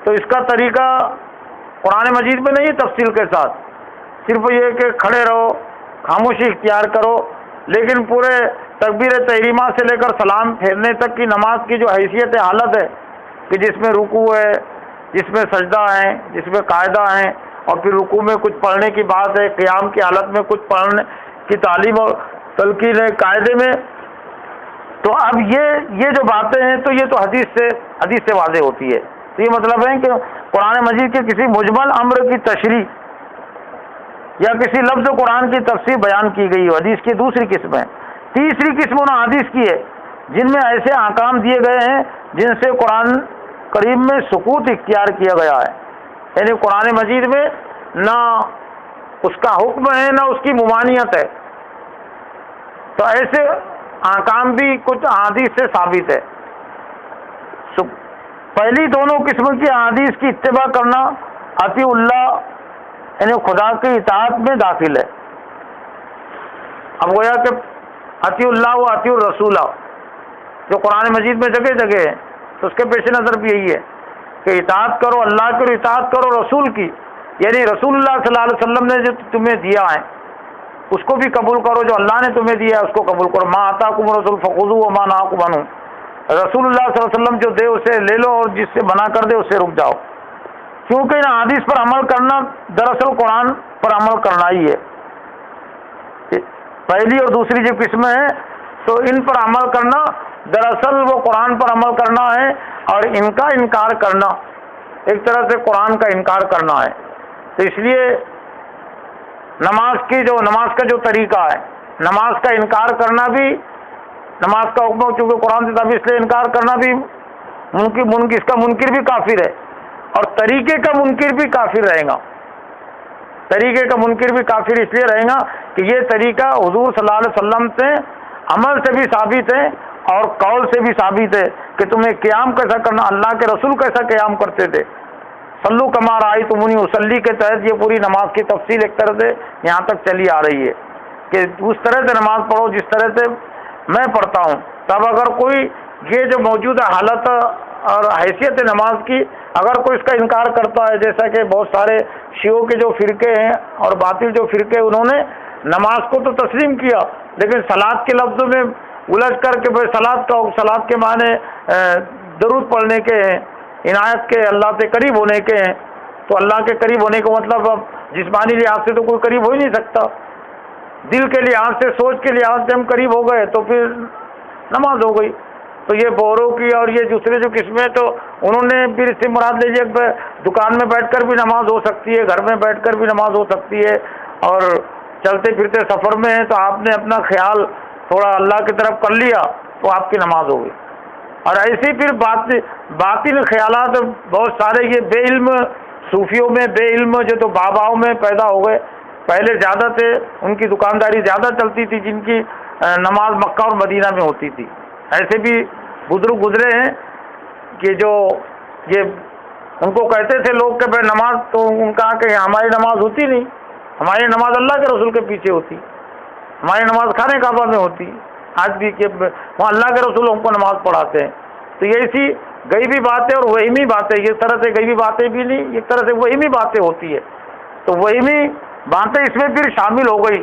تو اس کا طریقہ قرآن مجید میں نہیں تفصیل کے ساتھ، صرف یہ کہ کھڑے رہو، خاموشی اختیار کرو، لیکن پورے تکبیر تحریمہ سے لے کر سلام پھیرنے تک کی نماز کی جو حیثیت حالت ہے کہ جس میں رکوع ہے، جس میں سجدہ ہے، جس میں قاعدہ ہیں، اور پھر رکوع میں کچھ پڑھنے کی بات ہے، قیام کی حالت میں کچھ پڑھنے کی تعلیم اور تلقین ہے قاعدے میں، تو اب یہ جو باتیں ہیں تو یہ تو حدیث سے واضح ہوتی ہے۔ تو یہ مطلب ہے کہ قرآن مجید کے کسی مجمل امر کی تشریح یا کسی لفظ قرآن کی تفسیر بیان کی گئی ہو، حدیث کی دوسری قسم ہے۔ تیسری قسم ان حدیث کی ہے جن میں ایسے احکام دیے گئے ہیں جن سے قرآن کریم میں سکوت اختیار کیا گیا ہے، یعنی قرآن مجید میں نہ اس کا حکم ہے نہ اس کی ممانعت ہے، تو ایسے احکام بھی کچھ احادیث سے ثابت ہے۔ پہلی دونوں قسم کی احادیث کی اتباع کرنا اطیع اللہ یعنی خدا کی اطاعت میں داخل ہے۔ اب گویا کہ اطیع اللہ و اطیع الرسول جو قرآن مجید میں جگہ جگہ ہے، تو اس کے پیش نظر بھی یہی ہے کہ اطاعت کرو اللہ کی اور اطاعت کرو رسول کی، یعنی رسول اللہ صلی اللہ علیہ وسلم نے جو تمہیں دیا ہے اس کو بھی قبول کرو، جو اللہ نے تمہیں دیا ہے اس کو قبول کرو۔ ما آتاکم الرسول فخذوہ وما نہاکم عنہ، رسول اللہ صلی اللہ علیہ وسلم جو دے اسے لے لو اور جس سے منع کر دے اس سے رک جاؤ، کیونکہ ان حدیث پر عمل کرنا دراصل قرآن پر عمل کرنا ہی ہے۔ پہلی اور دوسری جو قسمیں ہیں تو ان پر عمل کرنا دراصل وہ قرآن پر عمل کرنا ہے، اور ان کا انکار کرنا ایک طرح سے قرآن کا انکار کرنا ہے۔ تو اس لیے نماز کا جو طریقہ ہے، نماز کا انکار کرنا بھی، نماز کا حکم چونکہ قرآن سے تھا اس لیے انکار کرنا بھی اس کا منکر بھی کافر ہے، اور طریقے کا منکر بھی کافر رہے گا۔ طریقے کا منکر بھی کافر اس لیے رہے گا کہ یہ طریقہ حضور صلی اللہ علیہ وسلم سے عمل سے بھی ثابت ہے اور قول سے بھی ثابت ہے کہ تمہیں قیام کیسا کرنا، اللہ کے رسول کیسا قیام کرتے تھے۔ صلو کما رأیتمونی اصلی کے تحت یہ پوری نماز کی تفصیل ایک طرح سے یہاں تک چلی آ رہی ہے کہ اس طرح سے نماز پڑھو جس طرح سے میں پڑھتا ہوں۔ تب اگر کوئی یہ جو موجودہ حالت اور حیثیت نماز کی اگر کوئی اس کا انکار کرتا ہے، جیسا کہ بہت سارے شیعوں کے جو فرقے ہیں اور باطل جو فرقے انہوں نے نماز کو تو تسلیم کیا لیکن صلاۃ کے لفظوں میں الجھ کر کے صلاۃ کے معنی درود پڑھنے کے ہیں، عنایت کے، اللہ سے قریب ہونے کے ہیں، تو اللہ کے قریب ہونے کا مطلب اب جسمانی لحاظ سے تو کوئی قریب ہو ہی نہیں سکتا، دل کے لحاظ سے، سوچ کے لحاظ سے ہم قریب ہو گئے تو پھر نماز ہو گئی۔ تو یہ بوروں کی اور یہ دوسرے جو قسمیں تو انہوں نے پھر اس سے مراد لیجیے دکان میں بیٹھ کر بھی نماز ہو سکتی ہے، گھر میں بیٹھ کر بھی نماز ہو سکتی ہے، اور چلتے پھرتے سفر میں ہیں تو آپ نے اپنا خیال تھوڑا اللہ کی طرف کر لیا تو آپ کی نماز ہو گئی۔ اور ایسی پھر باطل خیالات بہت سارے یہ بے علم صوفیوں میں، بے علم جو تو باباؤں میں پیدا ہو گئے، پہلے زیادہ تھے، ان کی دکانداری زیادہ چلتی تھی، جن کی نماز مکہ اور مدینہ میں ہوتی تھی۔ ایسے بھی بزرگ گزرے ہیں کہ جو یہ ان کو کہتے تھے لوگ کہ بھائی نماز، تو ان کہا کہ ہماری نماز ہوتی نہیں، ہماری نماز اللہ کے رسول کے پیچھے ہوتی، ہماری نماز خانہ کعبہ میں ہوتی، آج بھی کہ وہاں اللہ کے رسول ہم کو نماز پڑھاتے ہیں۔ تو یہ ایسی غیبی باتیں اور وہمی باتیں، یہ طرح سے غیبی باتیں بھی نہیں، ایک طرح سے وہمی باتیں ہوتی ہے، تو وہمی باتیں اس میں پھر شامل ہو گئی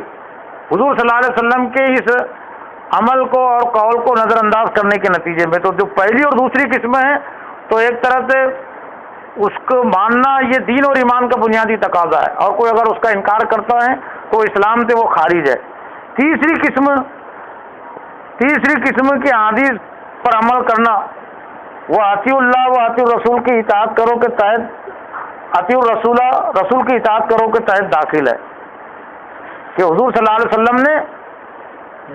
حضور صلی اللہ علیہ وسلم کے اس عمل کو اور قول کو نظر انداز کرنے کے نتیجے میں۔ تو جو پہلی اور دوسری قسمیں ہیں تو ایک طرح سے اس کو ماننا یہ دین اور ایمان کا بنیادی تقاضا ہے، اور کوئی اگر اس کا انکار کرتا ہے تو اسلام سے وہ خارج ہے۔ تیسری قسم کی حدیث پر عمل کرنا وہ اطیع اللہ و اطیع الرسول کی اطاعت کرو کے تحت، اطیع الرسول رسول کی اطاعت کرو کے تحت داخل ہے کہ حضور صلی اللہ علیہ وسلم نے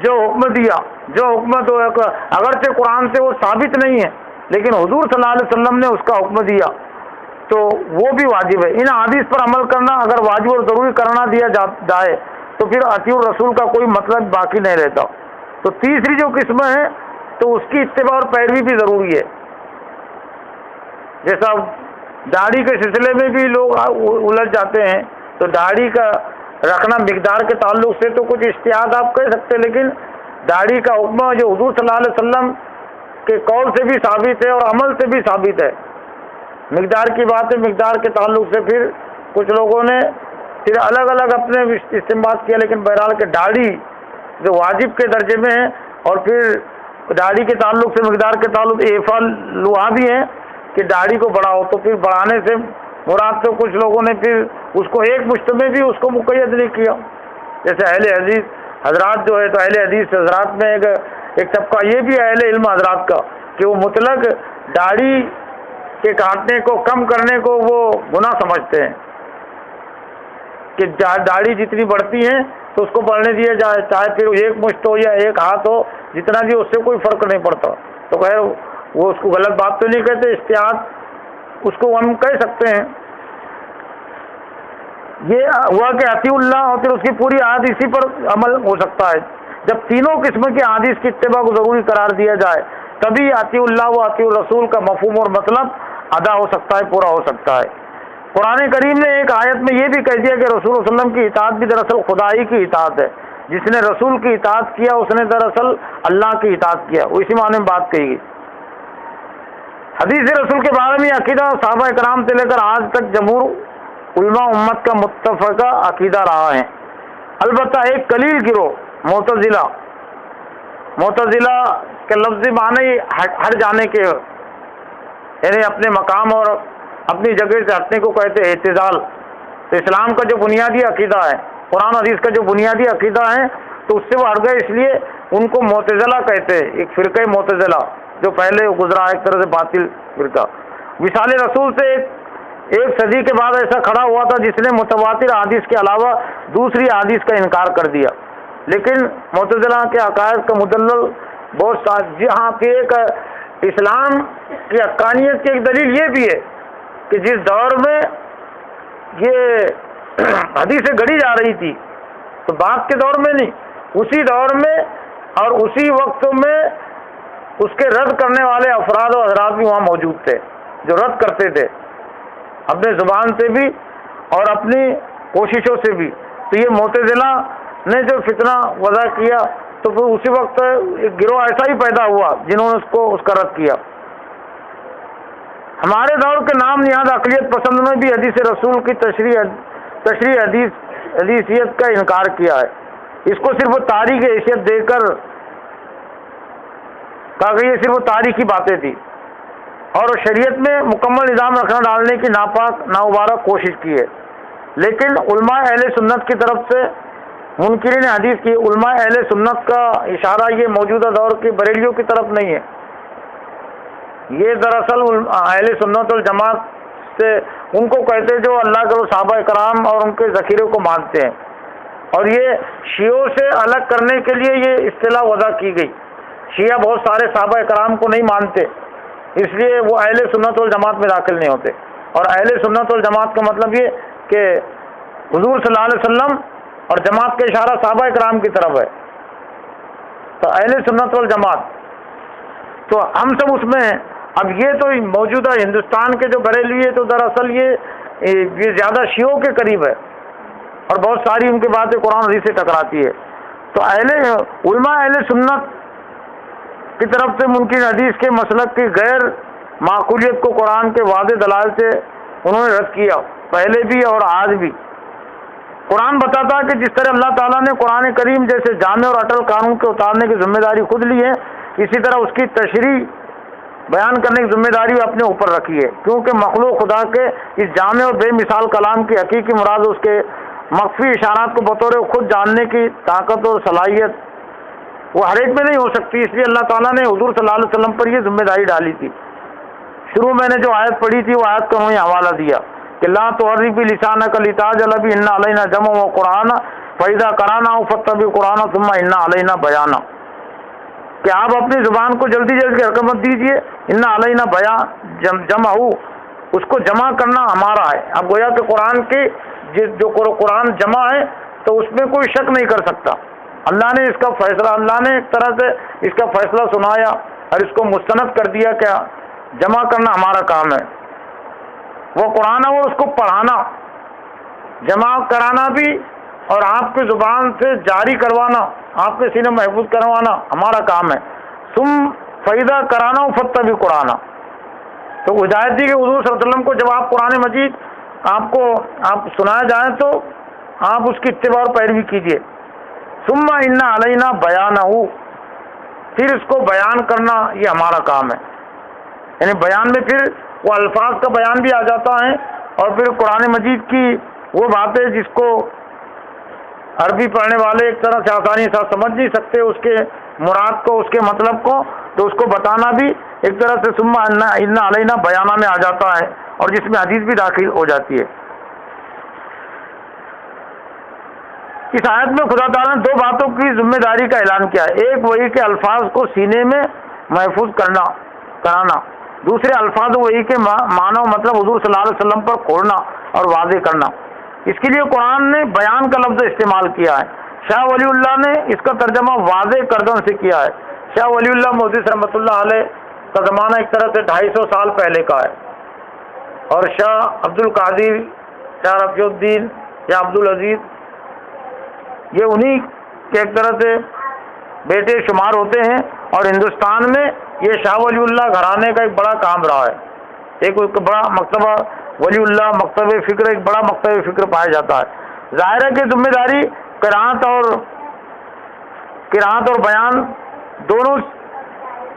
جو حکم دیا، جو حکم تو اگرچہ قرآن سے وہ ثابت نہیں ہے لیکن حضور صلی اللہ علیہ وسلم نے اس کا حکم دیا تو وہ بھی واجب ہے۔ ان حدیث پر عمل کرنا اگر واجب اور ضروری کرنا دیا جائے تو پھر اطیع الرسول کا کوئی مطلب باقی نہیں رہتا۔ تو تیسری جو قسم ہے تو اس کی اتباع اور پیروی بھی ضروری ہے، جیسا داڑھی کے سلسلے میں بھی لوگ الجھ جاتے ہیں، تو داڑھی کا رکھنا مقدار کے تعلق سے تو کچھ اجتہاد آپ کہہ سکتے، لیکن داڑھی کا حکم جو حضور صلی اللہ علیہ وسلم کے قول سے بھی ثابت ہے اور عمل سے بھی ثابت ہے مقدار کی بات ہے، مقدار کے تعلق سے پھر کچھ لوگوں نے پھر الگ الگ اپنے استعمال کیا، لیکن بہرحال کہ داڑھی جو واجب کے درجے میں ہے، اور پھر داڑھی کے تعلق سے مقدار کے تعلق ایفا لوہا بھی ہے کہ داڑھی کو بڑھاؤ، تو پھر بڑھانے سے مراد تو کچھ لوگوں نے پھر اس کو ایک مشت میں بھی اس کو مقید نہیں کیا، جیسے اہل حدیث حضرات جو ہے، تو اہل حدیث حضرات میں ایک طبقہ یہ بھی اہل علم حضرات کا کہ وہ مطلق داڑھی کے کاٹنے کو کم کرنے کو وہ گناہ سمجھتے ہیں کہ داڑھی جتنی بڑھتی ہے تو اس کو بڑھنے دیا جائے، چاہے پھر ایک مشت ہو یا ایک ہاتھ ہو، جتنا بھی اس سے کوئی فرق نہیں پڑتا۔ تو خیر وہ اس کو غلط بات تو نہیں کہتے، اجتہاد اس کو ہم کہہ سکتے ہیں۔ یہ ہوا کہ اطیع اللہ اور پھر اس کی پوری عہد اسی پر عمل ہو سکتا ہے۔ جب تینوں قسم کی احادیث کی اتباع کو ضروری قرار دیا جائے تبھی اطیع اللہ و اطیع الرسول کا مفہوم اور مطلب ادا ہو سکتا ہے، پورا ہو سکتا ہے۔ قرآن کریم نے ایک آیت میں یہ بھی کہہ دیا کہ رسول اللہ صلی اللہ علیہ وسلم کی اطاعت بھی دراصل خدائی کی اطاعت ہے، جس نے رسول کی اطاعت کیا اس نے دراصل اللہ کی اطاعت کیا، وہ اسی معنی میں بات کہی گئی۔ حدیث رسول کے بارے میں عقیدہ صحابہ کرام سے لے کر آج تک جمہور علماء امت کا متفقہ عقیدہ رہا ہے۔ البتہ ایک قلیل گروہ معتزلہ کے لفظی معنی ہٹ جانے کے، یعنی اپنے مقام اور اپنی جگہ سے ہٹنے کو کہتے ہیں اعتزال۔ تو اسلام کا جو بنیادی عقیدہ ہے، قرآن حدیث کا جو بنیادی عقیدہ ہے، تو اس سے وہ ہٹ گئے، اس لیے ان کو معتزلہ کہتے ہیں، ایک فرقہ معتزلہ جو پہلے گزرا ایک طرح سے باطل فرقہ۔ وصال رسول سے ایک صدی کے بعد ایسا کھڑا ہوا تھا جس نے متواتر احادیث کے علاوہ دوسری احادیث کا انکار کر دیا، لیکن معتزلہ کے عقائد کا مدلل بہت ہاں کہ ایک اسلام کی حقانیت کی ایک دلیل یہ بھی ہے کہ جس دور میں یہ حدیثیں گڑھی جا رہی تھی، تو بعد کے دور میں نہیں، اسی دور میں اور اسی وقت میں اس کے رد کرنے والے افراد و حضرات بھی وہاں موجود تھے جو رد کرتے تھے اپنے زبان سے بھی اور اپنی کوششوں سے بھی۔ تو یہ معتزلہ نے جو فتنہ وضع کیا تو پھر اسی وقت ایک گروہ ایسا ہی پیدا ہوا جنہوں نے اس کا رد کیا۔ ہمارے دور کے نام نہاد اقلیت پسند میں بھی حدیث رسول کی تشریح حدیثیت کا انکار کیا ہے، اس کو صرف تاریخ حیثیت دے کر کہا کہ یہ صرف تاریخی باتیں تھی اور شریعت میں مکمل نظام رکھنا ڈالنے کی ناپاک نامبارک کوشش کی ہے۔ لیکن علماء اہل سنت کی طرف سے منکرین حدیث کی علماء اہل سنت کا اشارہ یہ موجودہ دور کے بریلیوں کی طرف نہیں ہے، یہ دراصل اہل سنت والجماعت سے ان کو کہتے جو اللہ کے صحابہ کرام اور ان کے ذخیرے کو مانتے ہیں، اور یہ شیعوں سے الگ کرنے کے لیے یہ اصطلاح وضع کی گئی۔ شیعہ بہت سارے صحابہ کرام کو نہیں مانتے، اس لیے وہ اہل سنت والجماعت میں داخل نہیں ہوتے، اور اہل سنت والجماعت کا مطلب یہ کہ حضور صلی اللہ علیہ وسلم اور جماعت کا اشارہ صحابہ کرام کی طرف ہے، تو اہل سنت والجماعت تو ہم سب اس میں ہیں۔ اب یہ تو موجودہ ہندوستان کے جو بریلوی ہے تو دراصل یہ زیادہ شیعوں کے قریب ہے اور بہت ساری ان کی باتیں قرآن حدیث سے ٹکراتی ہے۔ تو علماء اہل سنت کی طرف سے منکر حدیث کے مسلک کی غیر معقولیت کو قرآن کے واضح دلائل سے انہوں نے رد کیا، پہلے بھی اور آج بھی۔ قرآن بتاتا ہے کہ جس طرح اللہ تعالیٰ نے قرآن کریم جیسے جامع اور اٹل قانون کے اتارنے کی ذمہ داری خود لی ہے، اسی طرح اس کی تشریح بیان کرنے کی ذمہ داری اپنے اوپر رکھی ہے، کیونکہ مخلوق خدا کے اس جامع اور بے مثال کلام کی حقیقی مراد اس کے مخفی اشارات کو بطور خود جاننے کی طاقت اور صلاحیت وہ ہر ایک میں نہیں ہو سکتی، اس لیے اللہ تعالیٰ نے حضور صلی اللہ علیہ وسلم پر یہ ذمہ داری ڈالی تھی۔ شروع میں نے جو آیت پڑھی تھی وہ آیت کا انہوں نے حوالہ دیا کہ لا تحرک بلسانک لتعجل به ان علینا جمعہ و قرآن فاذا قرأناه فاتبع قرآن ثم ان علینا بیانہ، کہ آپ اپنی زبان کو جلدی جلدی حرکت مت دیجیے، ان علینا بیان جمع ہو، اس کو جمع کرنا ہمارا ہے۔ اب گویا کہ قرآن کی جو قرآن جمع ہے تو اس میں کوئی شک نہیں کر سکتا، اللہ نے اس کا فیصلہ، اللہ نے ایک طرح سے اس کا فیصلہ سنایا اور اس کو مستند کر دیا کہ جمع کرنا ہمارا کام ہے، وہ قرآن اور اس کو پڑھانا، جمع کرانا بھی اور آپ کی زبان سے جاری کروانا، آپ کے سینے محفوظ کروانا ہمارا کام ہے۔ تم فائدہ کرانا فتبع قرآن، تو ہدایت دی کہ حضور صلی اللہ علیہ وسلم کو جب آپ قرآن مجید آپ سنایا جائیں تو آپ اس کی اتباع اور پیروی کیجیے. ثم ان علینا بیانہ، پھر اس کو بیان کرنا یہ ہمارا کام ہے. یعنی بیان میں پھر وہ الفاظ کا بیان بھی آ جاتا ہے، اور پھر قرآن مجید کی وہ باتیں جس کو عربی پڑھنے والے ایک طرح سے آسانی سے سمجھ نہیں سکتے اس کے مراد کو، اس کے مطلب کو، تو اس کو بتانا بھی ایک طرح سے ثم ان علینا بیانہ میں آ جاتا ہے، اور جس میں حدیث بھی داخل ہو جاتی ہے. اس آیت میں خدا تعالیٰ نے 2 باتوں کی ذمہ داری کا اعلان کیا ہے. ایک وہی کہ الفاظ کو سینے میں محفوظ کرانا، دوسرے الفاظ وہی کے معنی و مطلب حضور صلی اللہ علیہ وسلم پر کھولنا اور واضح کرنا. اس کے لیے قرآن نے بیان کا لفظ استعمال کیا ہے. شاہ ولی اللہ نے اس کا ترجمہ واضح کردن سے کیا ہے. شاہ ولی اللہ محدث رحمۃ اللہ علیہ کا زمانہ ایک طرح سے 250 سال پہلے کا ہے، اور شاہ عبد القادر، شاہ رفیع الدین یا عبد العزیز یہ انہی کے ایک طرح سے بیٹے شمار ہوتے ہیں. اور ہندوستان میں یہ شاہ ولی اللہ گھرانے کا ایک بڑا کام رہا ہے. ایک بڑا مکتبہ ولی اللہ مکتب فکر، ایک بڑا مکتب فکر پایا جاتا ہے. ظاہر ہے کہ ذمہ داری قرات اور بیان دونوں،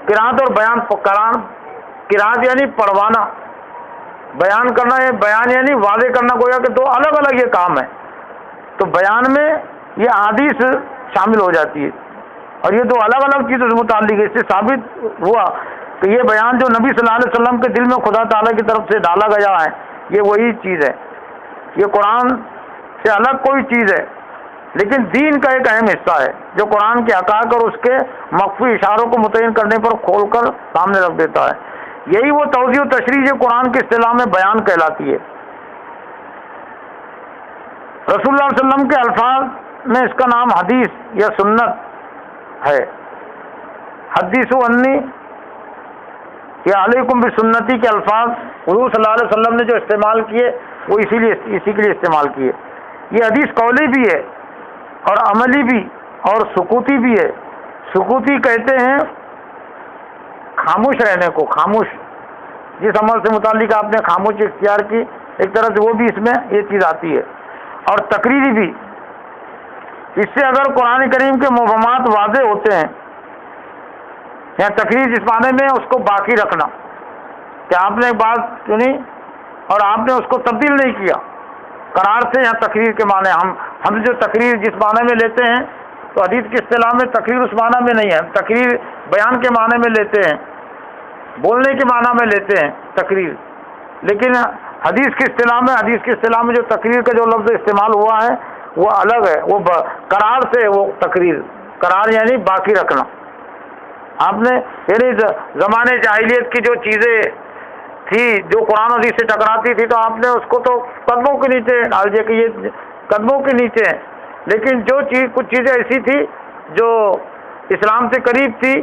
قرات اور بیان، قرات یعنی پڑھوانا، بیان کرنا یہ بیان یعنی واضح کرنا، گویا کہ 2 الگ الگ یہ کام ہے. تو بیان میں یہ احادیث شامل ہو جاتی ہے، اور یہ 2 الگ الگ چیزوں سے متعلق ہے. اس سے ثابت ہوا کہ یہ بیان جو نبی صلی اللہ علیہ وسلم کے دل میں خدا تعالیٰ کی طرف سے ڈالا گیا ہے یہ وہی چیز ہے. یہ قرآن سے الگ کوئی چیز ہے، لیکن دین کا ایک اہم حصہ ہے جو قرآن کے حقائق اور اس کے مخفی اشاروں کو متعین کرنے پر کھول کر سامنے رکھ دیتا ہے. یہی وہ توضیح و تشریح جو قرآن کی اصطلاح میں بیان کہلاتی ہے. رسول اللہ صلی اللہ علیہ وسلم کے الفاظ میں اس کا نام حدیث یا سنت ہے. حدیث انی یا علیکم بسنتی کے الفاظ حضور صلی اللہ علیہ وسلم نے جو استعمال کیے وہ اسی کے لیے استعمال کیے. یہ حدیث قولی بھی ہے اور عملی بھی اور سکوتی بھی ہے. سکوتی کہتے ہیں خاموش رہنے کو، خاموش، جس عمل سے متعلق آپ نے خاموشی اختیار کی ایک طرح سے وہ بھی اس میں یہ چیز آتی ہے. اور تقریری بھی، اس سے اگر قرآن کریم کے مفہومات واضح ہوتے ہیں، یا تقریر جس معنی میں اس کو باقی رکھنا کہ آپ نے ایک بات سنی اور آپ نے اس کو تبدیل نہیں کیا، قرار سے یہاں تقریر کے معنی ہم جو تقریر جس معنی میں لیتے ہیں تو حدیث کی اصطلاح میں تقریر اس معنی میں نہیں ہے. تقریر بیان کے معنی میں لیتے ہیں، بولنے کے معنی میں لیتے ہیں تقریر. لیکن حدیث کی اصطلاح میں جو تقریر کا جو لفظ استعمال ہوا ہے وہ الگ ہے. وہ قرار سے وہ تقریر، قرار یعنی باقی رکھنا. آپ نے یعنی زمانے جاہلیت کی جو چیزیں تھی جو قرآن حدیث سے ٹکراتی تھی تو آپ نے اس کو تو قدموں کے نیچے ڈال دیا کہ یہ قدموں کے نیچے ہیں. لیکن جو کچھ چیزیں ایسی تھی جو اسلام سے قریب تھی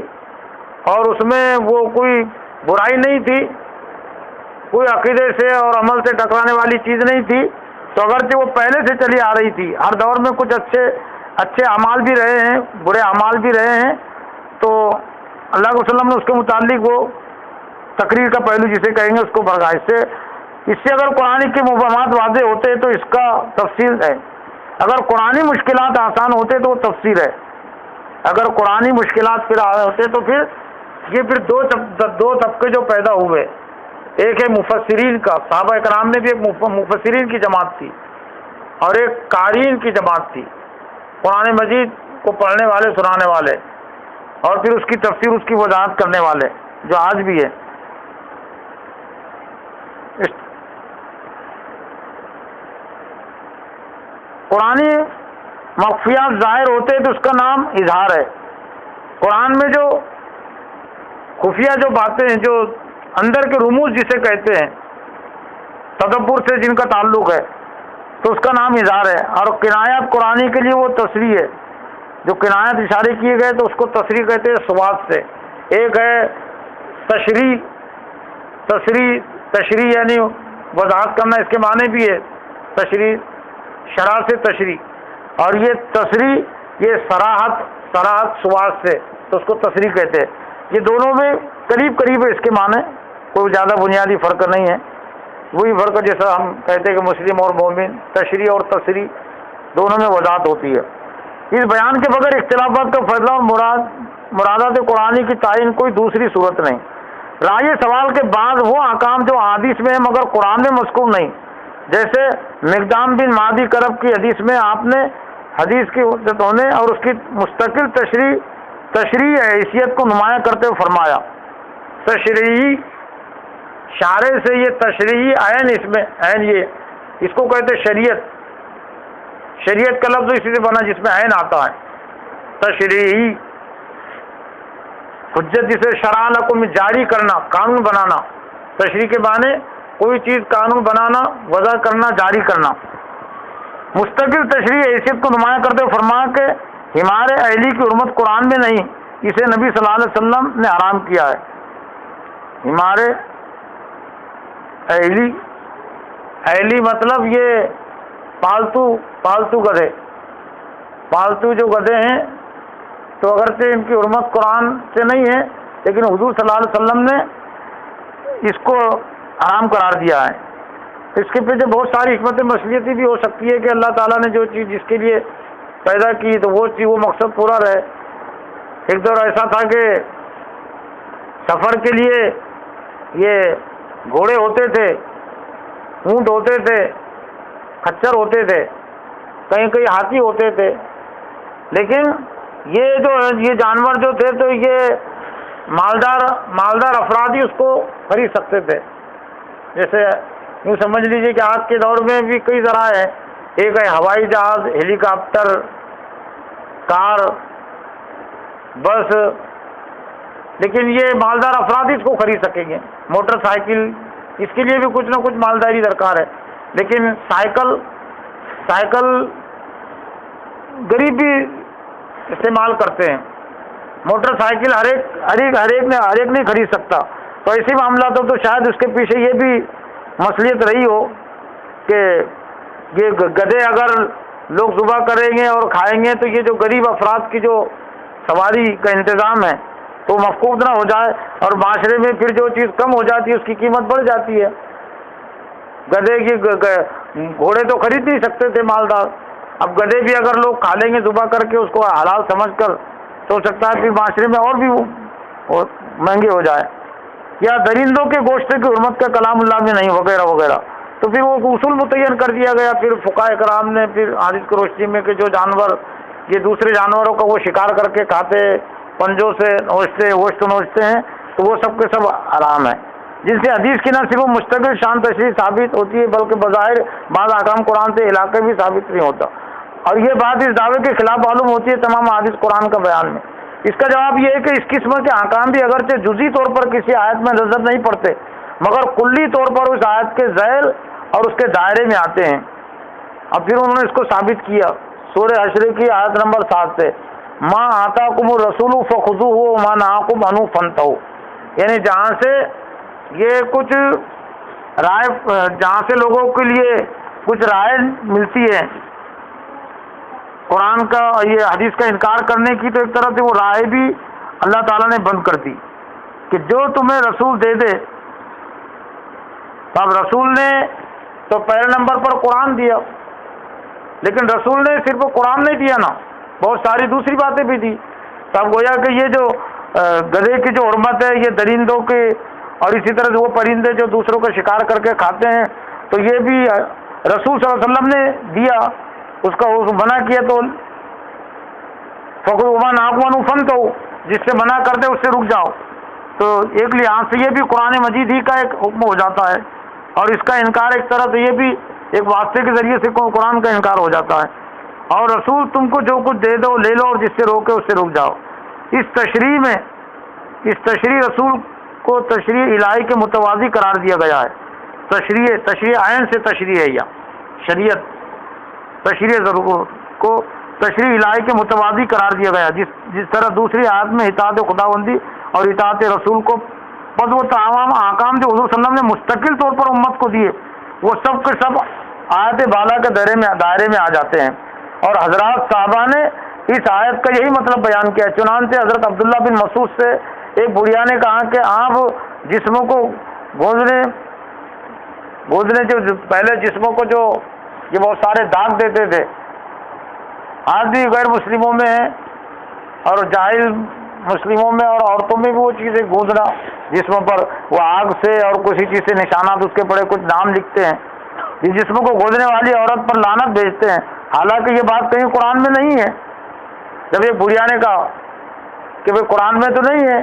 اور اس میں وہ کوئی برائی نہیں تھی، کوئی عقیدے سے اور عمل سے ٹکرانے والی چیز نہیں تھی، تو اگرچہ وہ پہلے سے چلی آ رہی تھی، ہر دور میں کچھ اچھے اعمال بھی رہے ہیں، برے اعمال بھی رہے ہیں، تو اللہ کے وسلم نے اس کے متعلق وہ تقریر کا پہلو جسے کہیں گے اس کو بڑھا. اس سے اگر قرآن کے مفہومات واضح ہوتے تو اس کا تفسیر ہے. اگر قرآنی مشکلات آسان ہوتے تو وہ تفسیر ہے. اگر قرآنی مشکلات پھر ہوتے تو پھر دو طبقے جو پیدا ہوئے، ایک ہے مفسرین کا، صحابہ کرام میں بھی ایک مفسرین کی جماعت تھی اور ایک قارئین کی جماعت تھی، قرآن مجید کو پڑھنے والے سنانے والے اور پھر اس کی تفسیر اس کی وضاحت کرنے والے جو آج بھی ہے. قرآنی مخفیات ظاہر ہوتے تو اس کا نام اظہار ہے. قرآن میں جو خفیہ جو باتیں ہیں، جو اندر کے رموز جسے کہتے ہیں، تدبر سے جن کا تعلق ہے، تو اس کا نام اظہار ہے. اور کنایات قرآنی کے لیے وہ تصریح ہے، جو کنایات اشارے کیے گئے تو اس کو تصریح کہتے ہیں سواد سے. ایک ہے تشریح یعنی وضاحت کرنا، اس کے معنی بھی ہے تشریح، شرح سے تشریح، اور یہ تصریح یہ صراحت سواد سے، تو اس کو تصریح کہتے ہیں. یہ دونوں میں قریب ہے اس کے معنی. کوئی زیادہ بنیادی فرق نہیں ہے، وہی فرق جیسا ہم کہتے ہیں کہ مسلم اور مومن، تشریح اور تصریح دونوں میں وضاحت ہوتی ہے۔ اس بیان کے بغیر اختلافات کا فیصلہ اور مرادات قرآنی کی تعین کوئی دوسری صورت نہیں۔ رائے سوال کے بعد وہ احکام جو حدیث میں ہیں مگر قرآن میں مذکور نہیں، جیسے مقدام بن مادی کرب کی حدیث میں آپ نے حدیث کی حجت ہونے اور اس کی مستقل تشریح حیثیت کو نمایاں کرتے ہوئے فرمایا۔ تشریحی اشارے سے یہ تشریحی عین، اس میں عین یہ اس کو کہتے شریعت، شریعت کا لفظ اسی سے بنا جس میں عین آتا ہے۔ تشریحی حجت جسے شرع لکم جاری کرنا، قانون بنانا، تشریح کے معنی کوئی چیز قانون بنانا، وضع کرنا، جاری کرنا۔ مستقل تشریح حیثیت کو نمایاں کرتے ہوئے فرمایا کہ حمار اہلی کی حرمت قرآن میں نہیں، اسے نبی صلی اللہ علیہ وسلم نے حرام کیا ہے۔ حمار اہلی مطلب یہ پالتو گدھے، پالتو جو گدھے ہیں تو اگرچہ ان کی حرمت قرآن سے نہیں ہے لیکن حضور صلی اللہ علیہ وسلم نے اس کو حرام قرار دیا ہے۔ اس کے پیچھے بہت ساری حکمت مصلحتی بھی ہو سکتی ہے کہ اللہ تعالیٰ نے جو چیز جس کے لیے پیدا کی تو وہ چیز وہ مقصد پورا رہے۔ ایک دور ایسا تھا کہ سفر کے لیے یہ گھوڑے ہوتے تھے، اونٹ ہوتے تھے، خچر ہوتے تھے، کہیں کہیں ہاتھی ہوتے تھے، لیکن یہ جانور جو تھے تو یہ مالدار افراد ہی اس کو خرید سکتے تھے۔ جیسے یوں سمجھ لیجیے کہ آج کے دور میں بھی کئی ذرائع ہیں، ایک ہے ہوائی جہاز، ہیلی کاپٹر، کار، بس، لیکن یہ مالدار افراد ہی اس کو خرید سکیں گے۔ موٹر سائیکل، اس کے لیے بھی کچھ نہ کچھ مالداری درکار ہے، لیکن سائیکل غریب بھی استعمال کرتے ہیں، موٹر سائیکل ہر ایک نہیں خرید سکتا۔ تو ایسے معاملات ہو تو شاید اس کے پیچھے یہ بھی مصلحت رہی ہو کہ یہ گدھے اگر لوگ ذبح کریں گے اور کھائیں گے تو یہ جو غریب افراد کی جو سواری کا انتظام ہے تو مفقود نہ ہو جائے، اور معاشرے میں پھر جو چیز کم ہو جاتی ہے اس کی قیمت بڑھ جاتی ہے۔ گھوڑے تو خرید نہیں سکتے تھے مالدار، اب گدھے بھی اگر لوگ کھا لیں گے ذبح کر کے اس کو حلال سمجھ کر تو ہو سکتا ہے پھر معاشرے میں اور بھی وہ مہنگے ہو جائے۔ یا درندوں کے گوشت کی حرمت کا کلام اللہ میں نہیں، وغیرہ وغیرہ، تو پھر وہ اصول متعین کر دیا گیا پھر فقہاء کرام نے، پھر حدیث کی روشنی میں کہ جو جانور یہ دوسرے جانوروں کا وہ شکار کر کے کھاتے، پنجوں سے گوشت نوچتے ہیں، تو وہ سب کے سب حرام ہے، جن سے حدیث کی نہ صرف مستقل شان تشریح ثابت ہوتی ہے بلکہ بظاہر بعض احکام قرآن سے علاقے بھی ثابت نہیں ہوتا، اور یہ بات اس دعوے کے خلاف معلوم ہوتی ہے تمام حدیث قرآن کا بیان میں۔ اس کا جواب یہ ہے کہ اس قسم کے احکام بھی اگرچہ جزئی طور پر کسی آیت میں نظر نہیں پڑتے مگر کلی طور پر اس آیت کے ذیل اور اس کے دائرے میں آتے ہیں۔ اب پھر انہوں نے اس کو ثابت کیا سورہ حشر کی آیت نمبر 7 سے، ما آتاکم الرسول فخذوہ وما نہاکم عنہ فانتہوا، یعنی جہاں سے یہ کچھ رائے، جہاں سے لوگوں کے لیے کچھ رائے ملتی ہے قرآن کا یہ حدیث کا انکار کرنے کی، تو ایک طرح سے وہ رائے بھی اللہ تعالیٰ نے بند کر دی کہ جو تمہیں رسول دے دے۔ اب رسول نے تو پہلے نمبر پر قرآن دیا، لیکن رسول نے صرف قرآن نہیں دیا نا، بہت ساری دوسری باتیں بھی دی۔ تو اب گویا کہ یہ جو گدھے کی جو حرمت ہے یہ درندوں کے، اور اسی طرح سے وہ پرندے جو دوسروں کا شکار کر کے کھاتے ہیں تو یہ بھی رسول صلی اللہ علیہ وسلم نے دیا، اس کا منع کیا تو فخذوا وما نہاکم عنہ فانتہوا، جس سے منع کرتے اس سے رک جاؤ۔ تو ایک لحاظ سے یہ بھی قرآن مجید ہی کا ایک حکم ہو جاتا ہے، اور اس کا انکار ایک طرح سے یہ بھی ایک واسطے کے ذریعے سے قرآن کا انکار ہو جاتا ہے۔ اور رسول تم کو جو کچھ دے دو لے لو، اور جس سے روکے اس سے رک جاؤ۔ اس تشریح میں رسول کو تشریح الہی کے متوازی قرار دیا گیا ہے۔ تشریح عین سے تشریح ہے، یا شریعت تشریح ضرور کو تشریح الہی کے متوازی قرار دیا گیا، جس طرح دوسری آیت میں اطاعت خداوندی اور اطاعت رسول کو پس وہ تمام احکام جو حضور صلی اللہ علیہ وسلم نے مستقل طور پر امت کو دیے وہ سب کے سب آیت بالا کے دائرے میں آ جاتے ہیں، اور حضرات صحابہ نے اس آیت کا یہی مطلب بیان کیا۔ چنانچہ حضرت عبداللہ بن مسعود سے ایک بڑھیا نے کہا کہ آپ جسموں کو گوندنے جو پہلے جسموں کو جو یہ بہت سارے داغ دیتے تھے، آج بھی غیر مسلموں میں ہے اور جاہل مسلموں میں اور عورتوں میں بھی وہ چیزیں گوندنا جسموں پر، وہ آگ سے اور کسی چیز سے نشانات اس کے پڑے کچھ نام لکھتے ہیں، جس جسموں کو گوندنے والی عورت پر لعنت بھیجتے ہیں، حالانکہ یہ بات کہیں قرآن میں نہیں ہے۔ جب یہ بڑھیا نے کہا کہ وہ قرآن میں تو نہیں ہے،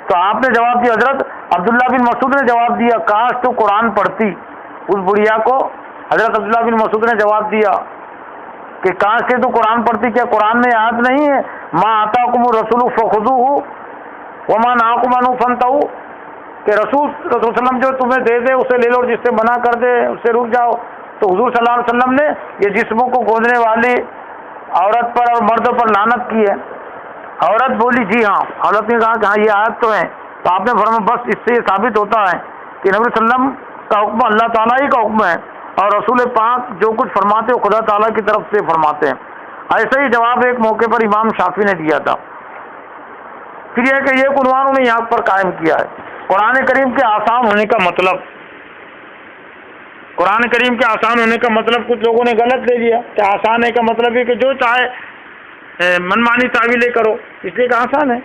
تو آپ نے جواب دیا، حضرت عبداللہ بن مسعود نے جواب دیا، کاش تو قرآن پڑھتی۔ اس بڑھیا کو حضرت عبداللہ بن مسعود نے جواب دیا کہ کاش کہ تو قرآن پڑھتی، کیا قرآن میں یاد نہیں ہے ما آتاکم الرسول فخذوہ وما نہاکم عنہ فانتہوا، کہ رسول صلی اللہ علیہ وسلم جو تمہیں دے دے اسے لے لو، جس سے منع کر دے اس سے رک جاؤ۔ تو حضور صلی اللہ علیہ وسلم نے یہ جسموں کو گوندنے والی عورت پر اور مردوں پر لعنت کی ہے۔ عورت بولی جی ہاں، عورت نے کہا کہ ہاں یہ آیت تو ہے، تو آپ نے فرمایا بس اس سے یہ ثابت ہوتا ہے کہ نبی صلی اللہ علیہ وسلم کا حکم اللہ تعالیٰ ہی کا حکم ہے، اور رسول پاک جو کچھ فرماتے وہ خدا تعالیٰ کی طرف سے فرماتے ہیں۔ ایسا ہی جواب ایک موقع پر امام شافعی نے دیا تھا۔ پھر یہ کہ یہ عنوان انہوں نے یہاں پر قائم کیا ہے، قرآن کریم کے آسان ہونے کا مطلب، قرآن کریم کے آسان ہونے کا مطلب کچھ لوگوں نے غلط لے لیا کہ آسان ہے کا مطلب ہے کہ جو چاہے منمانی تعویلیں کرو، اس لیے کہ آسان ہے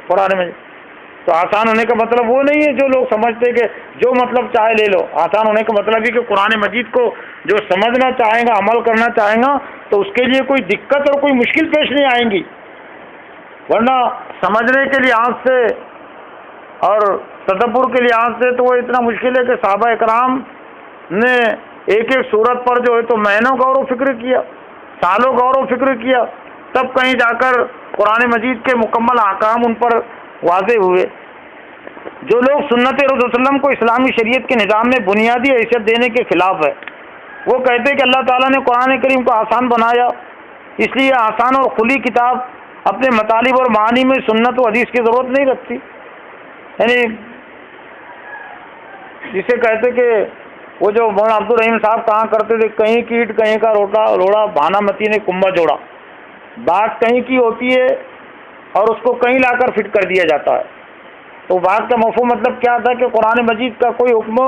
قرآن میں۔ تو آسان ہونے کا مطلب وہ نہیں ہے جو لوگ سمجھتے کہ جو مطلب چاہے لے لو۔ آسان ہونے کا مطلب یہ کہ قرآن مجید کو جو سمجھنا چاہیں گا، عمل کرنا چاہیں گا، تو اس کے لیے کوئی دقت اور کوئی مشکل پیش نہیں آئیں گی، ورنہ سمجھنے کے لحاظ سے اور تدبر کے لحاظ سے تو وہ اتنا مشکل ہے کہ صحابہ اکرام نے ایک ایک صورت پر جو ہے تو مہینوں غور و فکر کیا، سالوں غور و فکر کیا، تب کہیں جا کر قرآن مجید کے مکمل احکام ان پر واضح ہوئے۔ جو لوگ سنت رسول صلی اللہ علیہ وسلم کو اسلامی شریعت کے نظام میں بنیادی حیثیت دینے کے خلاف ہے، وہ کہتے ہیں کہ اللہ تعالیٰ نے قرآن کریم کو آسان بنایا، اس لیے آسان اور کھلی کتاب اپنے مطالب اور معانی میں سنت و حدیث کی ضرورت نہیں رکھتی۔ یعنی جسے کہتے کہ وہ جو مولانا عبدالرحیم صاحب کہا کرتے تھے، کہیں کیٹ کہیں کا روڑا بھانا متی نے کنبا جوڑا، بات کہیں کی ہوتی ہے اور اس کو کہیں لا کر فٹ کر دیا جاتا ہے۔ تو بات کا مفہوم مطلب کیا تھا کہ قرآن مجید کا کوئی حکم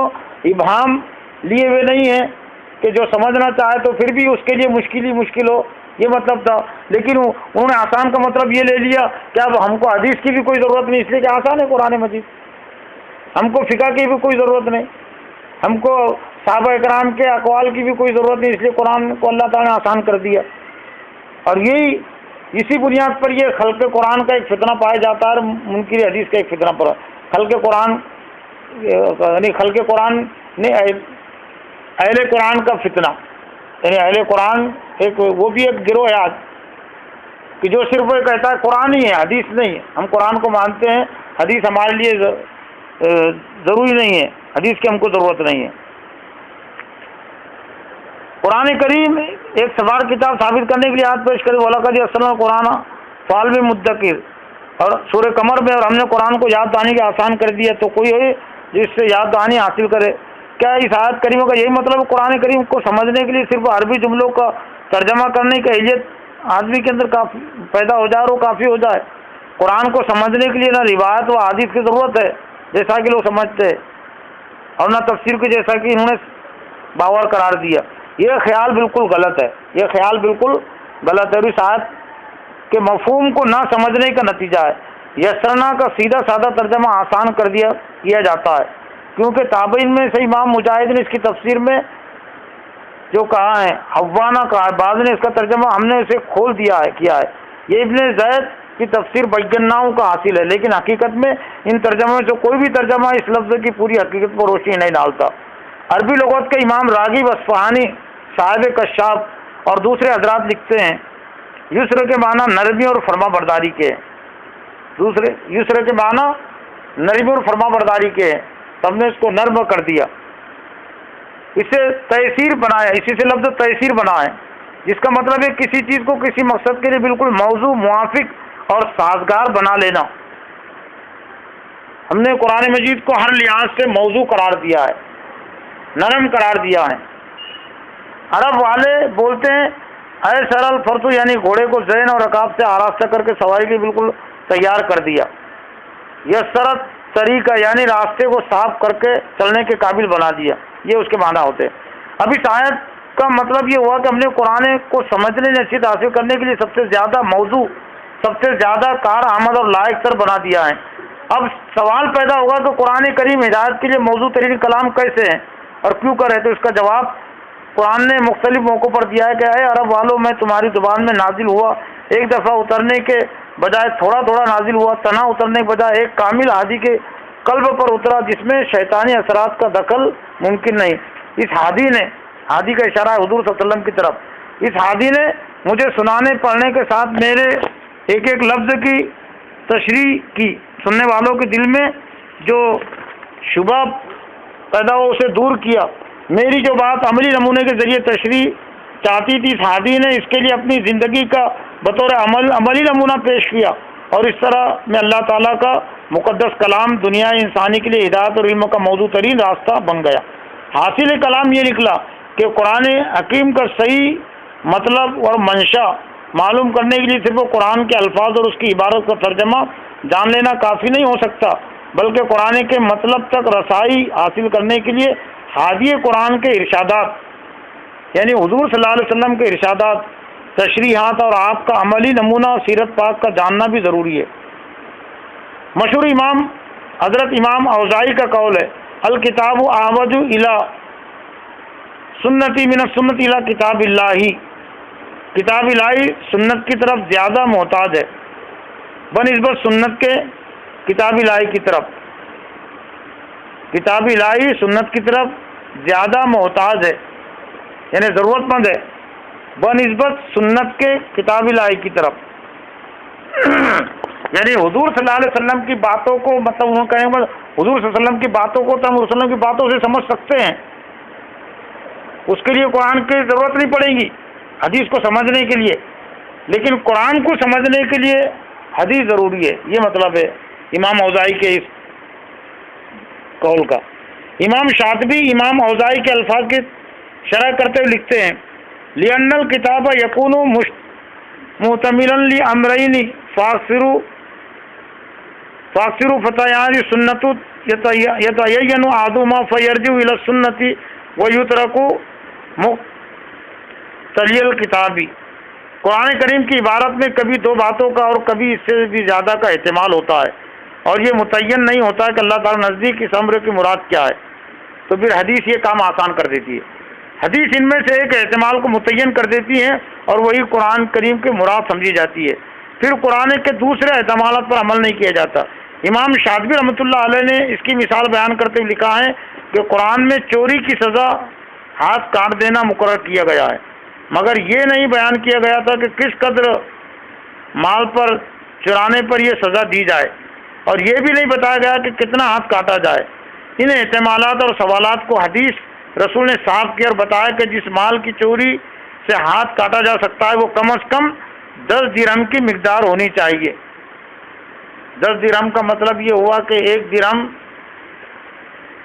ابہام لیے ہوئے نہیں ہے کہ جو سمجھنا چاہے تو پھر بھی اس کے لیے مشکل ہی مشکل ہو، یہ مطلب تھا۔ لیکن انہوں نے آسان کا مطلب یہ لے لیا کہ اب ہم کو حدیث کی بھی کوئی ضرورت نہیں، اس لیے کہ آسان ہے قرآن مجید، ہم کو فقہ کی بھی کوئی ضرورت نہیں، ہم کو صحابہ اکرام کے اقوال کی بھی کوئی ضرورت نہیں، اس لیے قرآن کو اللہ تعالیٰ نے آسان کر دیا۔ اور یہی اسی بنیاد پر یہ خلق قرآن کا ایک فتنہ پایا جاتا ہے اور منکر حدیث کا ایک فتنہ پر خلق قرآن، یعنی خلق قرآن نے اہل قرآن کا فتنہ، یعنی اہل قرآن ایک وہ بھی ایک گروہ ہے آج کہ جو صرف وہ کہتا ہے قرآن ہی ہے، حدیث نہیں ہے، ہم قرآن کو مانتے ہیں، حدیث ہمارے لیے ضروری نہیں ہے، حدیث کی ہم کو ضرورت نہیں ہے۔ قرآن کریم ایک سوار کتاب ثابت کرنے کے لیے ہاتھ پیش کرے، وَلَقَدْ يَسَّرْنَا الْقُرْآنَ فَهَلْ مِن مُدَّكِرٍ، اور سورہ قمر میں اور ہم نے قرآن کو یاد دہانی کے آسان کر دیا، تو کوئی ہے جس سے یاد دہانی حاصل کرے۔ کیا اس آیت کریموں کا یہی مطلب قرآن کریم کو سمجھنے کے لیے صرف عربی جملوں کا ترجمہ کرنے کی اہلیت آدمی کے اندر کافی پیدا ہو جائے اور وہ کافی ہو جائے؟ قرآن کو سمجھنے کے لیے نہ روایت و حدیث کی ضرورت ہے جیسا کہ لوگ سمجھتے ہیں، اور نہ تفسیر کی جیسا کہ انہوں نے باور قرار دیا۔ یہ خیال بالکل غلط ہے، یہ خیال بالکل غلط ہے، اور اس آیت کے مفہوم کو نہ سمجھنے کا نتیجہ ہے۔ یسرنا کا سیدھا سادہ ترجمہ آسان کر کیا جاتا ہے، کیونکہ تابعین میں سے امام مجاہد نے اس کی تفسیر میں جو کہا ہے حوانا کہا ہے، بعض نے اس کا ترجمہ ہم نے اسے کھول دیا ہے کیا ہے۔ یہ ابن زید کی تفسیر بیگناؤں کا حاصل ہے، لیکن حقیقت میں ان ترجموں میں سے کوئی بھی ترجمہ اس لفظ کی پوری حقیقت پر روشنی نہیں ڈالتا۔ عربی لغت کے امام راغب اصفہانی صاحب کشاف اور دوسرے حضرات لکھتے ہیں یسر کے معنی نرمی اور فرما برداری کے، دوسرے یسر کے معنی نرمی اور فرما برداری کے، تم نے اس کو نرم کر دیا، اسے تیسیر بنایا، اسی سے لفظ تیسیر بنا ہے، جس کا مطلب ہے کسی چیز کو کسی مقصد کے لیے بالکل موضوع، موافق اور سازگار بنا لینا۔ ہم نے قرآن مجید کو ہر لحاظ سے موضوع قرار دیا ہے، نرم قرار دیا ہے۔ عرب والے بولتے ہیں اے سرل فرتو، یعنی گھوڑے کو ذہن اور رکاب سے آراستہ کر کے سواری کے بالکل تیار کر دیا۔ یسرت طریقہ یعنی راستے کو صاف کر کے چلنے کے قابل بنا دیا، یہ اس کے معنی ہوتے ہیں۔ اب اس آیت کا مطلب یہ ہوا کہ ہم نے قرآن کو سمجھنے نصیحت حاصل کرنے کے لیے سب سے زیادہ موضوع، سب سے زیادہ کارآمد اور لائق تر بنا دیا ہے۔ اب سوال پیدا ہوگا کہ قرآن کریم ہدایت کے لیے موضوع ترین کلام کیسے ہیں اور کیوں کرے؟ تو اس کا جواب قرآن نے مختلف موقعوں پر دیا ہے کہ اے عرب والوں، میں تمہاری زبان میں نازل ہوا، ایک دفعہ اترنے کے بجائے تھوڑا تھوڑا نازل ہوا، تنہا اترنے کے بجائے ایک کامل ہادی کے قلب پر اترا جس میں شیطانی اثرات کا دخل ممکن نہیں۔ اس ہادی کا اشارہ ہے حضور صلی اللہ علیہ وسلم کی طرف۔ اس ہادی نے مجھے سنانے پڑھنے کے ساتھ میرے ایک ایک لفظ کی تشریح کی، سننے والوں کے دل میں جو شبہ پیدا ہو اسے دور کیا۔ میری جو بات عملی نمونے کے ذریعے تشریح چاہتی تھی، اس ہادی نے اس کے لیے اپنی زندگی کا بطور عملی نمونہ پیش کیا، اور اس طرح میں اللہ تعالیٰ کا مقدس کلام دنیا انسانی کے لیے ہدایت اور علم کا موضوع ترین راستہ بن گیا۔ حاصل کلام یہ نکلا کہ قرآن حکیم کا صحیح مطلب اور منشا معلوم کرنے کے لیے صرف قرآن کے الفاظ اور اس کی عبارت کا ترجمہ جان لینا کافی نہیں ہو سکتا، بلکہ قرآن کے مطلب تک رسائی حاصل کرنے کے لیے ہادی قرآن کے ارشادات یعنی حضور صلی اللہ علیہ وسلم کے ارشادات، تشریحات اور آپ کا عملی نمونہ اور سیرت پاک کا جاننا بھی ضروری ہے۔ مشہور امام حضرت امام اوزاعی کا قول ہے، الکتاب اعوج الی سنتی من السنت الی کتاب اللہ، کتاب الہی سنت کی طرف زیادہ محتاج ہے بنسبت سنت کے کتاب الہی کی طرف، کتاب الہی سنت کی طرف زیادہ محتاج ہے یعنی ضرورت مند ہے بنسبت سنت کے کتاب الہی کی طرف۔ یعنی حضور صلی اللہ علیہ وسلم کی باتوں کو مطلب انہوں کہیں گے حضور صلی اللہ علیہ وسلم کی باتوں کو تو ہم رسول اللہ کی باتوں سے سمجھ سکتے ہیں، اس کے لیے قرآن کی ضرورت نہیں پڑے گی حدیث کو سمجھنے کے لیے، لیکن قرآن کو سمجھنے کے لیے حدیث ضروری ہے، یہ مطلب ہے امام اوزاعی کے اس قول کا۔ امام شاطبی امام اوزاعی کے الفاظ کی شرح کرتے ہوئے لکھتے ہیں، لِأَنَّ الْكِتَابَ يَكُونُ مُحْتَمِلًا لِأَمْرَيْنِ فَأَكْثَرُ فَتَيَانِ السُّنَّةُ يَتَعَيَّنُ أَحَدُهُمَا فَيَرْجِعُ إِلَى السُّنَّةِ وَيُتْرَكُ مُقْتَضِيَ الْكِتَابِ۔ قرآن کریم کی عبارت میں کبھی دو باتوں کا اور کبھی اس سے بھی زیادہ کا احتمال ہوتا ہے، اور یہ متعین نہیں ہوتا ہے کہ اللہ تعالیٰ نزدیک اس امر کی مراد کیا ہے، تو پھر حدیث یہ کام آسان کر دیتی ہے۔ حدیث ان میں سے ایک احتمال کو متعین کر دیتی ہے اور وہی قرآن کریم کی مراد سمجھی جاتی ہے، پھر قرآن کے دوسرے احتمالات پر عمل نہیں کیا جاتا۔ امام شاطبی رحمۃ اللہ علیہ نے اس کی مثال بیان کرتے ہوئے لکھا ہے کہ قرآن میں چوری کی سزا ہاتھ کاٹ دینا مقرر کیا گیا ہے، مگر یہ نہیں بیان کیا گیا تھا کہ کس قدر مال پر چرانے پر یہ سزا دی جائے، اور یہ بھی نہیں بتایا گیا کہ کتنا ہاتھ کاٹا جائے۔ ان احتمالات اور سوالات کو حدیث رسول نے صاف کیا اور بتایا کہ جس مال کی چوری سے ہاتھ کاٹا جا سکتا ہے وہ کم از کم 10 درہم کی مقدار ہونی چاہیے۔ 10 درہم کا مطلب یہ ہوا کہ 1 درہم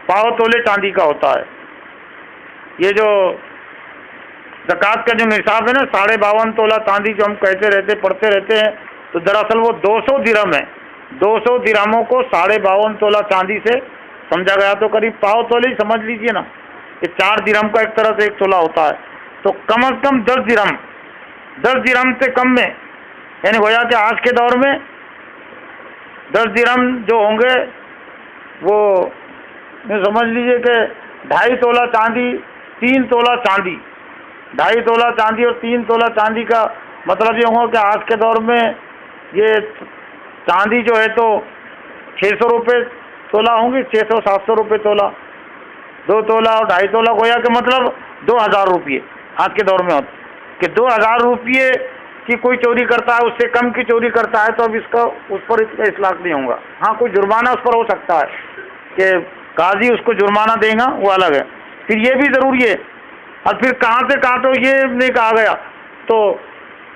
پاؤ تولے چاندی کا ہوتا ہے۔ یہ جو زکوٰۃ کا جو نصاب ہے نا 52.5 تولہ چاندی جو ہم کہتے رہتے پڑھتے رہتے ہیں، تو دراصل وہ 200 درہم ہے۔ 200 درہموں کو 52.5 تولہ چاندی سے سمجھا گیا، تو قریب پاؤ تولے ہی سمجھ لیجئے نا کہ 4 درہم کا ایک طرح سے 1 تولہ ہوتا ہے، تو کم از کم 10 درہم، 10 درہم سے کم میں یعنی گویا کہ آج کے دور میں 10 درہم جو ہوں گے وہ سمجھ لیجئے کہ 2.5 تولہ چاندی، 3 تولہ چاندی، 2.5 تولہ چاندی اور 3 تولہ چاندی کا مطلب یہ ہوگا کہ آج کے دور میں یہ چاندی جو ہے تو 600 روپے تولہ ہوں گی، 600-700 روپے تولہ، 2 تولہ اور 2.5 تولہ گویا کہ مطلب 2000 روپیے آج کے دور میں ہوتا کہ 2000 روپیے کی کوئی چوری کرتا ہے، اس سے کم کی چوری کرتا ہے تو اب اس پر اطلاق نہیں ہوگا۔ ہاں کوئی جرمانہ اس پر ہو سکتا ہے کہ قاضی اس کو جرمانہ دے گا، وہ الگ ہے۔ پھر یہ بھی ضروری ہے، اور پھر کہاں سے کاٹو یہ نہیں کہا گیا، تو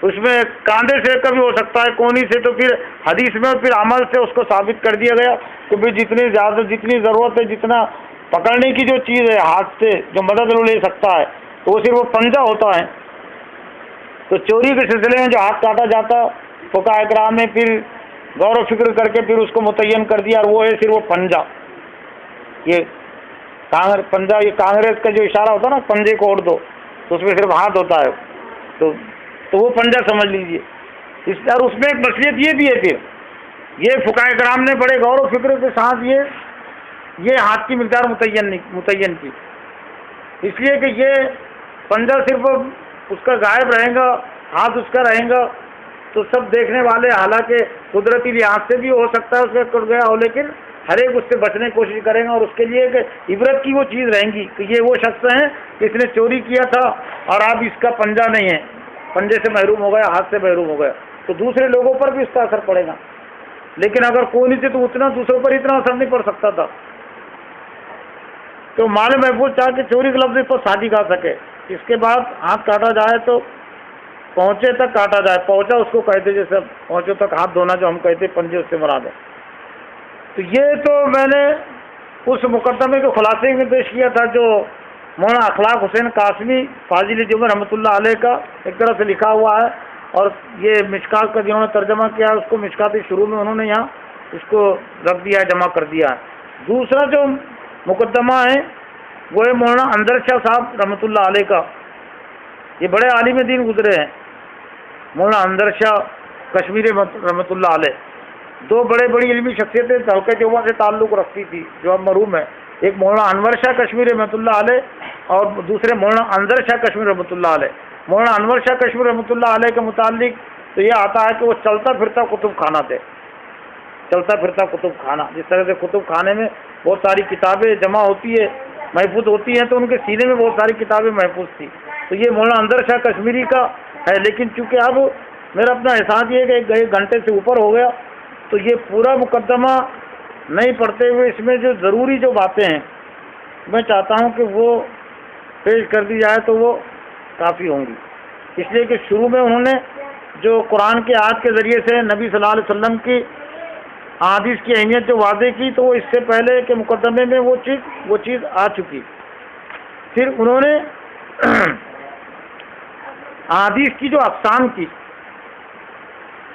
اس میں کاندھے سے کبھی ہو سکتا ہے، کونی سے، تو پھر حدیث میں پھر عمل سے اس کو ثابت کر دیا گیا کہ بھی جتنی زیادہ جتنی ضرورت ہے، جتنا پکڑنے کی جو چیز ہے ہاتھ سے جو مدد لے سکتا ہے تو وہ صرف وہ پنجہ ہوتا ہے۔ تو چوری کے سلسلے میں جو ہاتھ کاٹا جاتا فقہاء کرام نے پھر غور و فکر کر کے پھر اس کو متعین کر دیا، اور وہ ہے صرف وہ پنجہ، یہ پنجہ، یہ کانگریس کا جو اشارہ ہوتا ہے نا پنجے کو اوڑھ دو، تو اس میں صرف ہاتھ ہوتا ہے، تو وہ پنجہ سمجھ لیجیے۔ اور اس میں ایک مصلحت یہ بھی ہے، پھر یہ فقہائے کرام نے بڑے غور و فکر کے ساتھ یہ ہاتھ کی مقدار متعین کی، اس لیے کہ یہ پنجہ صرف اس کا غائب رہے گا، ہاتھ اس کا رہے گا، تو سب دیکھنے والے حالانکہ قدرتی لحاظ سے بھی ہو سکتا ہے اس کا کٹ گیا ہو، لیکن ہر ایک اس سے بچنے کی کوشش کرے گا، اور اس کے لیے کہ عبرت کی وہ چیز رہیں گی کہ یہ وہ شخص ہیں کہ اس نے چوری کیا تھا اور اب اس کا پنجہ نہیں ہے، پنجے سے محروم ہو گیا، ہاتھ سے محروم ہو گیا، تو دوسرے لوگوں پر بھی اس کا اثر پڑے گا۔ لیکن اگر کوئی نہیں تھے تو اتنا دوسروں پر اتنا اثر نہیں پڑ سکتا تھا۔ تو مال محفوظ چاہ کے چوری کے لفظ پر شادی کھا سکے، اس کے بعد ہاتھ کاٹا جائے تو پہنچے تک کاٹا جائے، پہنچا اس کو کہتے جیسے پہنچے تک ہاتھ دھونا جو ہم کہتے پنجے، اس سے مراد ہے۔ تو یہ تو میں نے اس مقدمے کے خلاصے میں پیش کیا تھا جو مولانا اخلاق حسین قاسمی فاضل دیوبند رحمۃ اللہ علیہ کا ایک طرح سے لکھا ہوا ہے، اور یہ مشکات کا جنہوں نے ترجمہ کیا ہے اس کو مشکات شروع میں انہوں نے یہاں اس کو رکھ دیا ہے، جمع کر دیا ہے۔ دوسرا جو مقدمہ ہے وہ ہے مولانا اندر شاہ صاحب رحمۃ اللہ علیہ کا، یہ بڑے عالم دین گزرے ہیں، مولانا اندر شاہ کشمیری رحمۃ اللہ علیہ، دو بڑی علمی شخصیتیں حلقہ دیوبند سے تعلق رکھتی تھی جو اب مرحوم ہے، ایک مولانا انور شاہ کشمیری رحمۃ اللہ علیہ اور دوسرے مولانا اندر شاہ کشمیری رحمۃ اللہ علیہ۔ مولانا انور شاہ کشمیری رحمۃ اللہ علیہ کے متعلق تو یہ آتا ہے کہ وہ چلتا پھرتا کتب خانہ تھے، چلتا پھرتا کتب خانہ، جس طرح سے کتب خانے میں بہت ساری کتابیں جمع ہوتی ہے، محفوظ ہوتی ہیں، تو ان کے سینے میں بہت ساری کتابیں محفوظ تھی، تو یہ مولانا اندر شاہ کشمیری کا ہے۔ لیکن چونکہ اب میرا اپنا احساس یہ ہے کہ ایک گھنٹے سے اوپر ہو گیا، تو یہ پورا مقدمہ نہیں پڑھتے ہوئے اس میں جو ضروری جو باتیں ہیں میں چاہتا ہوں کہ وہ پیش کر دی جائے تو وہ کافی ہوں گی، اس لیے کہ شروع میں انہوں نے جو قرآن کے آیت کے ذریعے سے نبی صلی اللہ علیہ وسلم کی احادیث کی اہمیت جو واضح کی، تو وہ اس سے پہلے کے مقدمے میں وہ چیز آ چکی۔ پھر انہوں نے احادیث کی جو اقسام کی،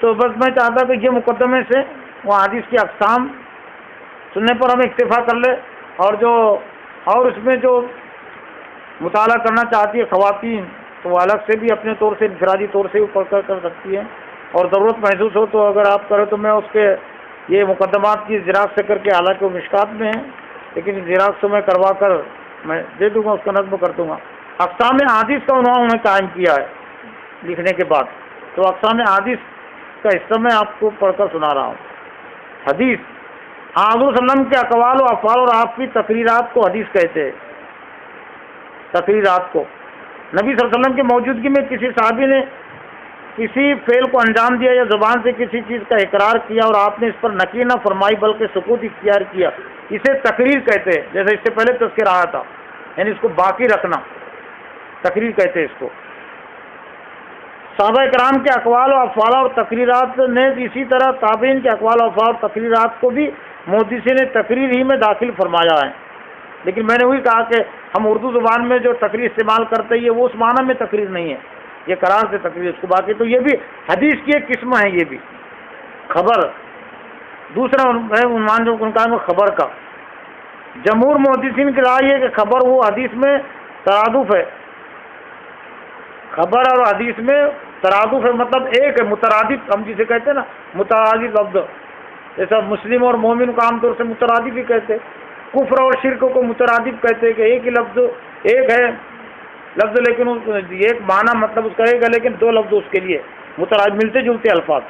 تو بس میں چاہتا کہ یہ مقدمے سے وہ احادیث کی اقسام سننے پر ہم اکتفا کر لے، اور اس میں جو مطالعہ کرنا چاہتی ہے خواتین تو وہ الگ سے بھی اپنے طور سے انفرادی طور سے بھی پڑھ کر سکتی ہیں، اور ضرورت محسوس ہو تو اگر آپ کریں تو میں اس کے یہ مقدمات کی زیراکس سے کر کے، حالانکہ وہ مشکات میں ہیں لیکن زیراکس سے میں کروا کر میں دے دوں گا، اس کا نظم کر دوں گا۔ اقسام احادیث کا عنوان انہوں نے قائم کیا ہے لکھنے کے بعد، تو اقسام احادیث کا حصہ میں آپ کو پڑھ کر سنا رہا ہوں۔ حدیث، حضور صلی اللہ علیہ وسلم کے اقوال و افعال اور آپ کی تقریرات کو حدیث کہتے ہیں۔ تقریرات کو نبی صلی اللہ علیہ وسلم کی موجودگی میں کسی صحابی نے کسی فعل کو انجام دیا یا زبان سے کسی چیز کا اقرار کیا اور آپ نے اس پر نقل نہ فرمائی بلکہ سکوت اختیار کیا، اسے تقریر کہتے ہیں۔ جیسے اس سے پہلے تذکرہ آیا تھا، یعنی اس کو باقی رکھنا، تقریر کہتے ہیں اس کو۔ صحابہ کرام کے اقوال و افعال اور تقریرات نے اسی طرح تابعین کے اقوال و افعال اور تقریرات کو بھی محدثین نے تقریر ہی میں داخل فرمایا ہے۔ لیکن میں نے وہی کہا کہ ہم اردو زبان میں جو تقریر استعمال کرتے ہیں وہ اس معنی میں تقریر نہیں ہے، یہ قرار سے تقریر اس کو، باقی تو یہ بھی حدیث کی ایک قسم ہے، یہ بھی خبر۔ دوسرا عنوان جو ان کا ہے خبر کا، جمہور محدثین کی رائے ہے کہ خبر وہ حدیث میں ترادف ہے، خبر اور حدیث میں ترادف ہے، مطلب ایک ہے، مترادف ہم جسے کہتے ہیں نا، مترادف لفظ، جیسا مسلم اور مومن کو عام طور سے مترادف ہی کہتے، کفر اور شرک کو مترادف کہتے کہ ایک ہی لفظ، ایک ہے لفظ لیکن ایک معنی مطلب اس کا ایک ہے لیکن دو لفظ اس کے لیے مترادف، ملتے جلتے الفاظ۔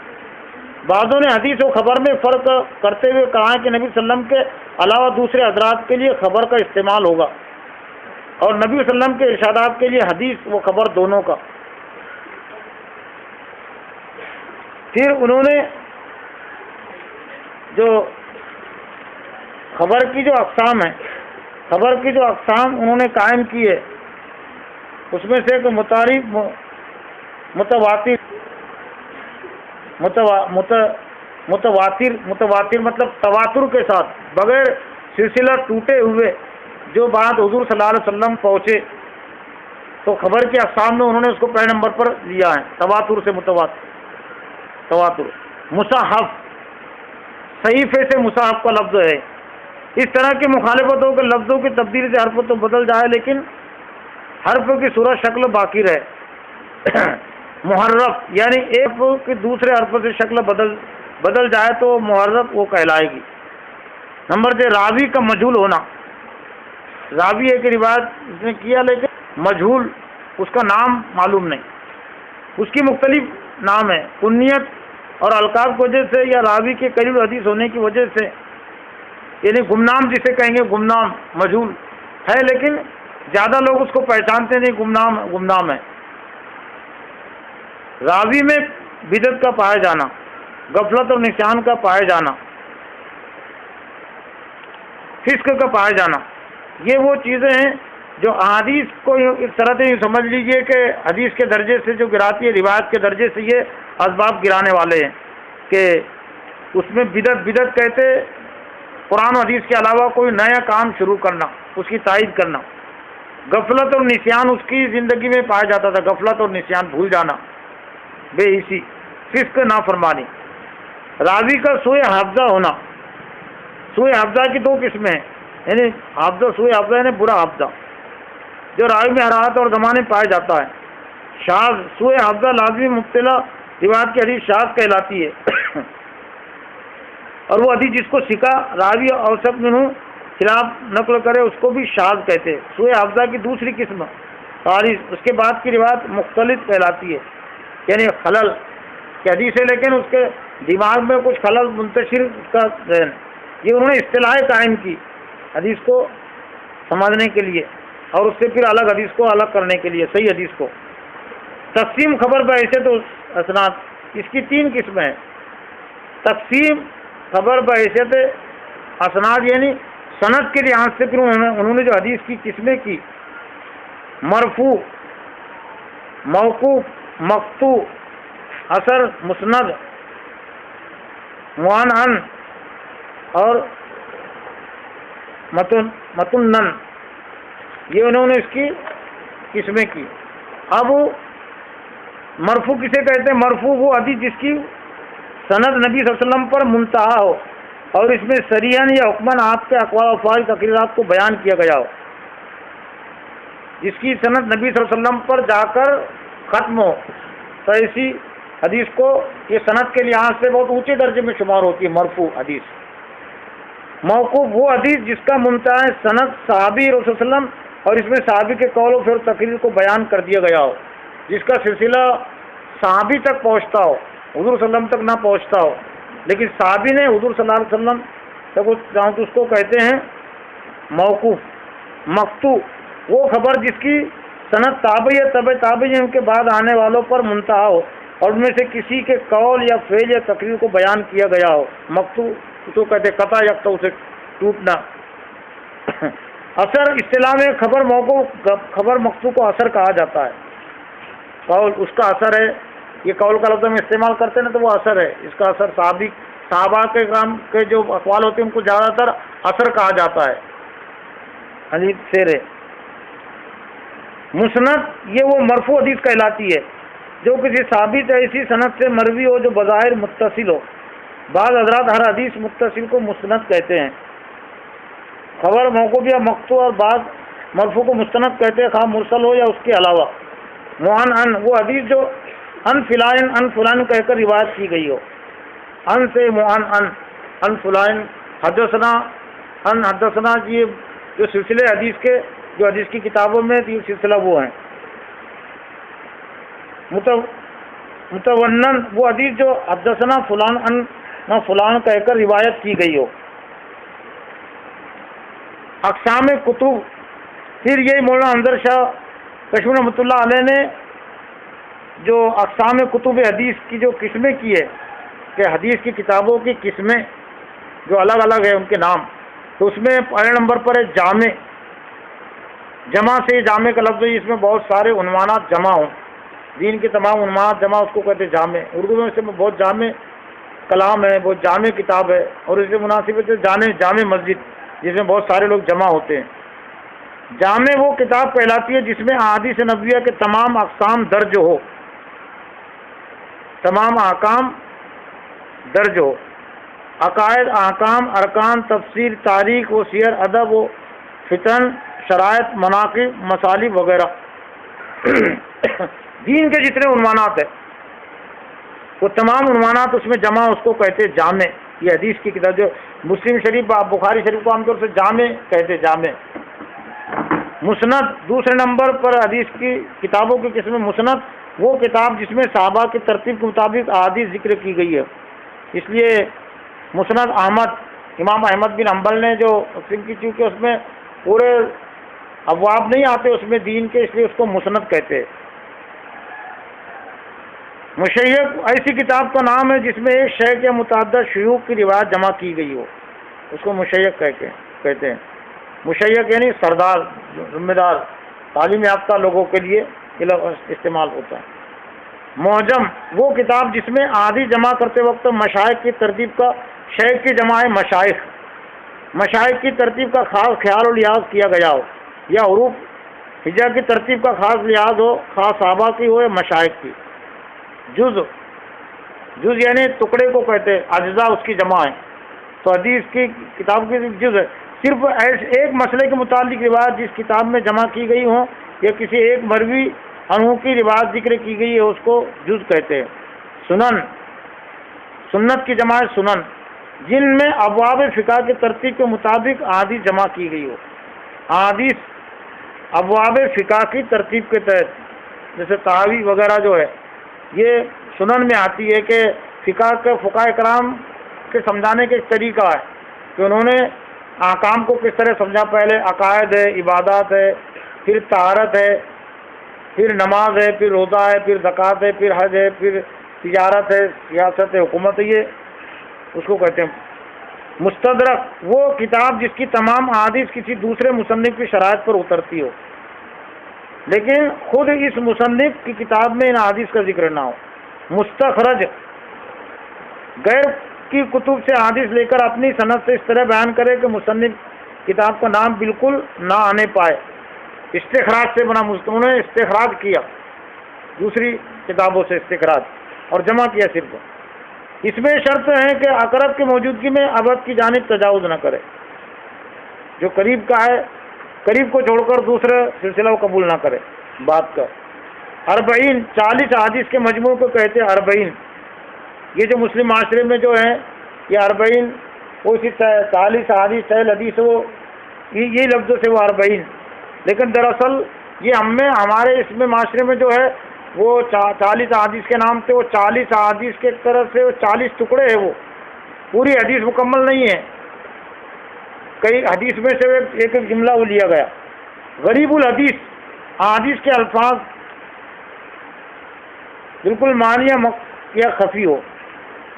بعضوں نے حدیث و خبر میں فرق کرتے ہوئے کہا ہے کہ نبی صلی اللہ علیہ وسلم کے علاوہ دوسرے حضرات کے لیے خبر کا استعمال ہوگا، اور نبی صلی اللہ علیہ وسلم کے ارشادات کے لیے حدیث و خبر دونوں کا۔ پھر انہوں نے جو خبر کی جو اقسام ہیں، خبر کی جو اقسام انہوں نے قائم کی ہے، اس میں سے کہ متواتر مطلب تواتر کے ساتھ بغیر سلسلہ ٹوٹے ہوئے جو بات حضور صلی اللہ علیہ وسلم پہنچے، تو خبر کی اقسام میں انہوں نے اس کو پہلے نمبر پر لیا ہے، تواتر سے تواتر۔ مصحف صحیفے سے مصحف کا لفظ ہے. اس طرح کی مخالفتوں کے لفظوں کی تبدیلی سے حرف تو بدل جائے لیکن حرف کی صورت شکل باقی رہے. محرف یعنی ایک کی دوسرے حرف سے شکل بدل جائے تو محرف وہ کہلائے گی. نمبر 6 راوی کا مجہول ہونا. راوی ایک روایت اس نے کیا لیکن مجہول، اس کا نام معلوم نہیں، اس کی مختلف نام ہے. کنیت اور القاب کی وجہ سے یا راوی کے قریب حدیث ہونے کی وجہ سے، یعنی گمنام جسے کہیں گے، گمنام مجہول ہے لیکن زیادہ لوگ اس کو پہچانتے نہیں، گمنام ہے. راوی میں بدعت کا پائے جانا، غفلت اور نسیان کا پائے جانا، فسق کا پائے جانا، یہ وہ چیزیں ہیں جو احادیث کو اس طرح سے سمجھ لیجئے کہ حدیث کے درجے سے جو گراتی ہے، روایت کے درجے سے یہ اسباب گرانے والے ہیں کہ اس میں بدعت کہتے قرآن و حدیث کے علاوہ کوئی نیا کام شروع کرنا، اس کی تائید کرنا. غفلت اور نسیان اس کی زندگی میں پایا جاتا تھا، غفلت اور نسیان، بھول جانا، بے حسی، فسق، نافرمانی. راوی کا سوء حافظہ ہونا. سوء حافظہ کی 2 قسمیں ہیں، یعنی سوء حافظہ یعنی برا حافظہ جو راوی میں حرارت اور زمانے پایا جاتا ہے. شاذ سوء حافظہ لازمی مبتلا روایت کی حدیث شاذ کہلاتی ہے اور وہ حدیث جس کو سکا راوی اوثق منہ خلاف نقل کرے اس کو بھی شاذ کہتے ہیں. سوء حافظہ کی دوسری قسم خارج، اس کے بعد کی روایت مختلط کہلاتی ہے، یعنی خلل کی حدیث ہے لیکن اس کے دماغ میں کچھ خلل منتشر کا ذہن. یہ انہوں نے اصطلاح قائم کی حدیث کو سمجھنے کے لیے اور اس سے پھر الگ حدیث کو الگ کرنے کے لیے، صحیح حدیث کو. تقسیم خبر بحیثیت اسناد، اس کی 3 قسمیں ہیں. تقسیم خبر بحیثیت اسناد یعنی سند کے لحاظ سے پھر انہوں نے جو حدیث کی قسمیں کی، مرفوع، موقوف، مقطوع، اثر، مسند، مععنعن اور متنن، یہ انہوں نے اس کی قسمیں کی. اب مرفوع کسے کہتے ہیں؟ مرفوع وہ حدیث جس کی سند نبی صلی اللہ علیہ وسلم پر منتہا ہو اور اس میں صریحاً یا حکماً آپ کے اقوال و افعال تقریرات کو بیان کیا گیا ہو، جس کی سند نبی صلی اللہ علیہ وسلم پر جا کر ختم ہو، تو ایسی حدیث کو یہ سند کے لحاظ سے بہت اونچے درجے میں شمار ہوتی ہے مرفوع حدیث. موقوف وہ حدیث جس کا منتہا سند صحابی رسول صلی اللہ علیہ وسلم اور اس میں صحابی کے قول و فعل تقریر کو بیان کر دیا گیا ہو، جس کا سلسلہ صحابی تک پہنچتا ہو، حضور صلی اللہ علیہ وسلم تک نہ پہنچتا ہو لیکن صحابی نے حضور صلی اللہ علیہ وسلم تک اس کو کہتے ہیں موقوف. مقطوع وہ خبر جس کی سند تابعی یا تبع تابعین کے بعد آنے والوں پر منتہا ہو اور ان میں سے کسی کے قول یا فعل یا تقریر کو بیان کیا گیا ہو. مقطوع تو کہتے قطع یقطع اسے ٹوٹنا. اثر اصطلاح میں خبر مقطوع کو اثر کہا جاتا ہے. قول اس کا اثر ہے، یہ قول کا لفظ ہم استعمال کرتے ہیں نا تو وہ اثر ہے. اس کا اثر صحابہ کے کرام کے جو اقوال ہوتے ہیں ان کو زیادہ تر اثر کہا جاتا ہے. حدیث شعر ہے. مسند یہ وہ مرفوع حدیث کہلاتی ہے جو کسی ثابت ایسی سند سے مروی ہو جو بظاہر متصل ہو. بعض حضرات ہر حدیث متصل کو مسند کہتے ہیں. خبر موقوف یا مقطوع اور بعض مرفوع کو مستند کہتے ہیں خواہ مرسل ہو یا اس کے علاوہ. مععنعن وہ حدیث جو ان فلان کہہ کر روایت کی گئی ہو. ان سے مععنعن، ان فلان، حدثنا یہ جو سلسلے حدیث کے جو حدیث کی کتابوں میں یہ سلسلہ وہ ہیں. متونن وہ حدیث جو حدثنا فلان ان فلان کہہ کر روایت کی گئی ہو. اقسام کتب پھر یہی مولانا انظر شاہ کشمیر رحمۃ اللہ علیہ نے جو اقسام کتب حدیث کی جو قسمیں کی ہے کہ حدیث کی کتابوں کی قسمیں جو الگ الگ ہیں ان کے نام، تو اس میں پہلے نمبر پر ہے جامع. جمع سے جامع کا لفظ ہے، اس میں بہت سارے عنوانات جمع ہوں، دین کے تمام عنوانات جمع، اس کو کہتے ہیں جامع. اردو میں اس میں بہت جامع کلام ہے، بہت جامع کتاب ہے. اور اس سے مناسب ہے جامع مسجد جس میں بہت سارے لوگ جمع ہوتے ہیں. جامع وہ کتاب کہلاتی ہے جس میں احادیث نبویہ کے تمام اقسام درج ہو، تمام احکام درج ہو. عقائد، احکام، ارکان، تفسیر، تاریخ و سیر، ادب و فتن، شرائط، مناقب، مصالح وغیرہ دین کے جتنے عنوانات ہیں وہ تمام عنوانات اس میں جمع، اس کو کہتے جامع. یہ حدیث کی کتاب جو مسلم شریف، بخاری شریف کو عام طور سے جامع کہتے، جامع. مسند، دوسرے نمبر پر حدیث کی کتابوں کی قسم مسند، وہ کتاب جس میں صحابہ کی ترتیب کے مطابق احادیث ذکر کی گئی ہے. اس لیے مسند احمد، امام احمد بن حنبل نے جو تقسیم کی، چونکہ اس میں پورے ابواب نہیں آتے اس میں دین کے، اس لیے اس کو مسند کہتے ہیں. مشیق ایسی کتاب کا نام ہے جس میں ایک شیخ یا متعدد شیوخ کی روایت جمع کی گئی ہو، اس کو مشیق کہتے ہیں. مشیق یعنی سردار، ذمہ دار، تعلیم یافتہ لوگوں کے لیے استعمال ہوتا ہے. معجم وہ کتاب جس میں احادیث جمع کرتے وقت مشائخ کی ترتیب کا، شیخ کی جمع ہے مشائخ، مشائخ کی ترتیب کا خاص خیال و لحاظ کیا گیا ہو، یا حروف ہجا کی ترتیب کا خاص لحاظ ہو، خاص صحابہ کی ہو یا مشائخ کی. جز یعنی ٹکڑے کو کہتے ہیں، اجزاء اس کی جمع ہے. تو حدیث کی کتاب کی جز ہے صرف ایک مسئلے کے متعلق روایت جس کتاب میں جمع کی گئی ہوں یا کسی ایک مروی عنہ کی روایت ذکر کی گئی ہے اس کو جز کہتے ہیں. سنن، سنت کی جمع ہے سنن، جن میں ابواب فقہ کی ترتیب کے مطابق احادیث جمع کی گئی ہو. احادیث ابواب فقہ کی ترتیب کے تحت، جیسے تحاوی وغیرہ جو ہے یہ سنن میں آتی ہے کہ فقہ کرام کے سمجھانے کے ایک طریقہ ہے کہ انہوں نے احکام کو کس طرح سمجھا. پہلے عقائد ہے، عبادات ہے، پھر طہارت ہے، پھر نماز ہے، پھر روزہ ہے، پھر زکوٰۃ ہے، پھر حج ہے، پھر تجارت ہے، سیاست ہے، حکومت ہے. یہ اس کو کہتے ہیں مستدرک وہ کتاب جس کی تمام احادیث کسی دوسرے مصنف کی شرائط پر اترتی ہو لیکن خود اس مصنف کی کتاب میں ان احادیث کا ذکر نہ ہو. مستخرج غیر کی کتب سے احادیث لے کر اپنی سند سے اس طرح بیان کرے کہ مصنف کتاب کا نام بالکل نہ آنے پائے. استخراج سے بنا، انہوں نے استخراج کیا دوسری کتابوں سے، استخراج اور جمع کیا صرف. اس میں شرط ہے کہ اقرب کی موجودگی میں ابد کی جانب تجاوز نہ کرے. جو قریب کا ہے قریب کو چھوڑ کر دوسرے سلسلہ کو قبول نہ کرے بات کا. 40 40 احادیث کے مجموع کو کہتے ہیں 40. یہ جو مسلم معاشرے میں جو ہے یہ 40 وہ اسی 40 احادیث 40 حدیث وہ یہ لفظوں سے وہ 40، لیکن دراصل یہ ہمارے اس میں معاشرے میں جو ہے وہ 40 احادیث کے نام سے وہ 40 احادیث کے طرف سے وہ 40 ٹکڑے ہیں، وہ پوری حدیث مکمل نہیں ہے. کئی حدیث میں سے ایک ایک جملہ وہ لیا گیا. غریب الحدیث احادیث کے الفاظ بالکل معنی یا خفی ہو،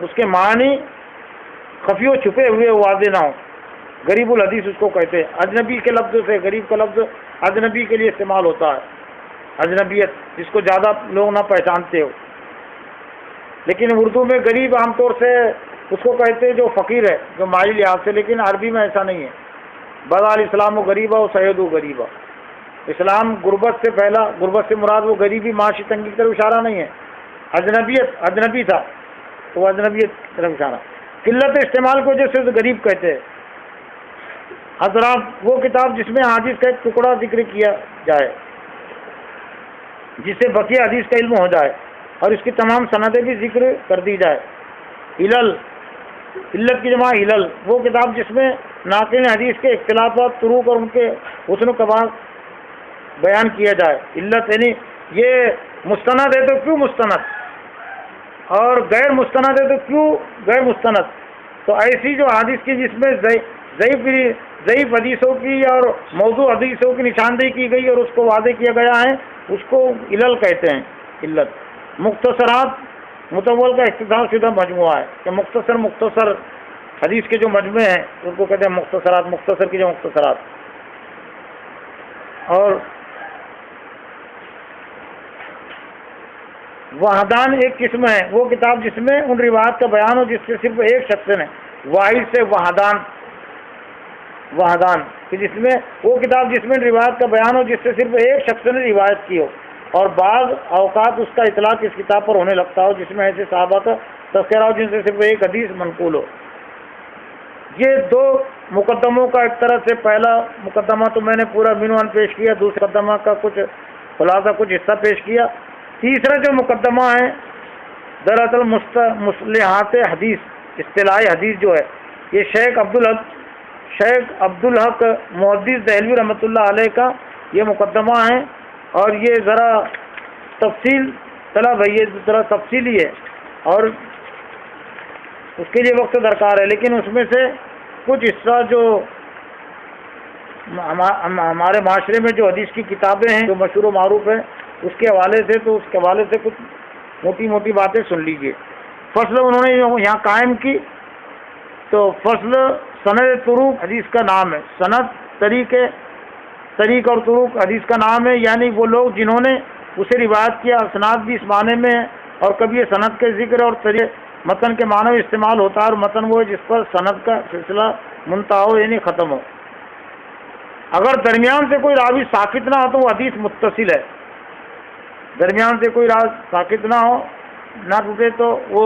اس کے معنی خفی ہو، چھپے ہوئے واضح نہ ہو، غریب الحدیث اس کو کہتے ہیں. اجنبی کے لفظ سے غریب کا لفظ اجنبی کے لیے استعمال ہوتا ہے، اجنبیت جس کو زیادہ لوگ نہ پہچانتے ہو. لیکن اردو میں غریب عام طور سے اس کو کہتے ہیں جو فقیر ہے، جو مالی لحاظ سے، لیکن عربی میں ایسا نہیں ہے. بدال اسلام و غریبہ و سید و غریبہ، اسلام غربت سے پہلا، غربت سے مراد وہ غریبی معاشی تنگی کی طرف اشارہ نہیں ہے. اجنبی تھا تو وہ اجنبیت کی طرف اشارہ. قلت استعمال کو جیسے غریب کہتے ہیں. حضرات وہ کتاب جس میں حدیث کا ایک ٹکڑا ذکر کیا جائے جس سے بقیہ حدیث کا علم ہو جائے اور اس کی تمام سندیں بھی ذکر کر دی جائے. علت کی جمع علل وہ کتاب جس میں ناقل حدیث کے اختلافات، طرق اور ان کے حسن و قباح بیان کیا جائے. علت یعنی یہ مستند ہے تو کیوں مستند، اور غیر مستند ہے تو کیوں غیر مستند. تو ایسی جو حدیث کی جس میں ضعیف حدیثوں کی اور موضوع حدیثوں کی نشاندہی کی گئی اور اس کو واضح کیا گیا ہے اس کو علل کہتے ہیں. علت. مختصرات مطول کا اختصار شدہ مجموعہ ہے کہ مختصر حدیث کے جو مجموعے ہیں ان کو کہتے ہیں مختصرات. مختصر کی جو مختصرات. اور وحدان ایک قسم ہے وہ کتاب جس میں ان روایات کا بیان ہو جس سے صرف ایک شخص نے، واحد سے وحدان کہ جس میں وہ کتاب جس میں روایت کا بیان ہو جس سے صرف ایک شخص نے روایت کی ہو اور بعض اوقات اس کا اطلاق اس کتاب پر ہونے لگتا ہو جس میں ایسے صحابہ کا تذکرہ ہو جن سے صرف ایک حدیث منقول ہو. یہ دو مقدموں کا ایک طرح سے پہلا مقدمہ تو میں نے پورا عنوان پیش کیا، دوسرا مقدمہ کا کچھ خلاصہ کچھ حصہ پیش کیا۔ تیسرا جو مقدمہ ہے دراصل مصطلحات حدیث، اصطلاح حدیث جو ہے، یہ شیخ عبدالحق محدث دہلوی رحمۃ اللہ علیہ کا یہ مقدمہ ہے، اور یہ ذرا تفصیل طلب ہے، یہ ذرا تفصیلی ہے اور اس کے لیے وقت درکار ہے، لیکن اس میں سے کچھ حصہ جو ہمارے معاشرے میں جو حدیث کی کتابیں ہیں جو مشہور و معروف ہیں اس کے حوالے سے، تو اس کے حوالے سے کچھ موٹی موٹی باتیں سن لیجئے۔ فصل انہوں نے یہاں قائم کی، تو فصل سند طرق حدیث کا نام ہے، سند طریق اور طرق حدیث کا نام ہے، یعنی وہ لوگ جنہوں نے اسے روایت کیا۔ اسناد بھی اس معنی میں ہے، اور کبھی یہ سند کے ذکر اور متن کے معنی میں استعمال ہوتا ہے، اور متن وہ ہے جس پر سند کا سلسلہ منتہا ہو، یعنی ختم ہو۔ اگر درمیان سے کوئی راوی ساکت نہ ہو تو وہ حدیث متصل ہے، درمیان سے کوئی راوی ساکت نہ ہو، نہ ٹوٹے، تو وہ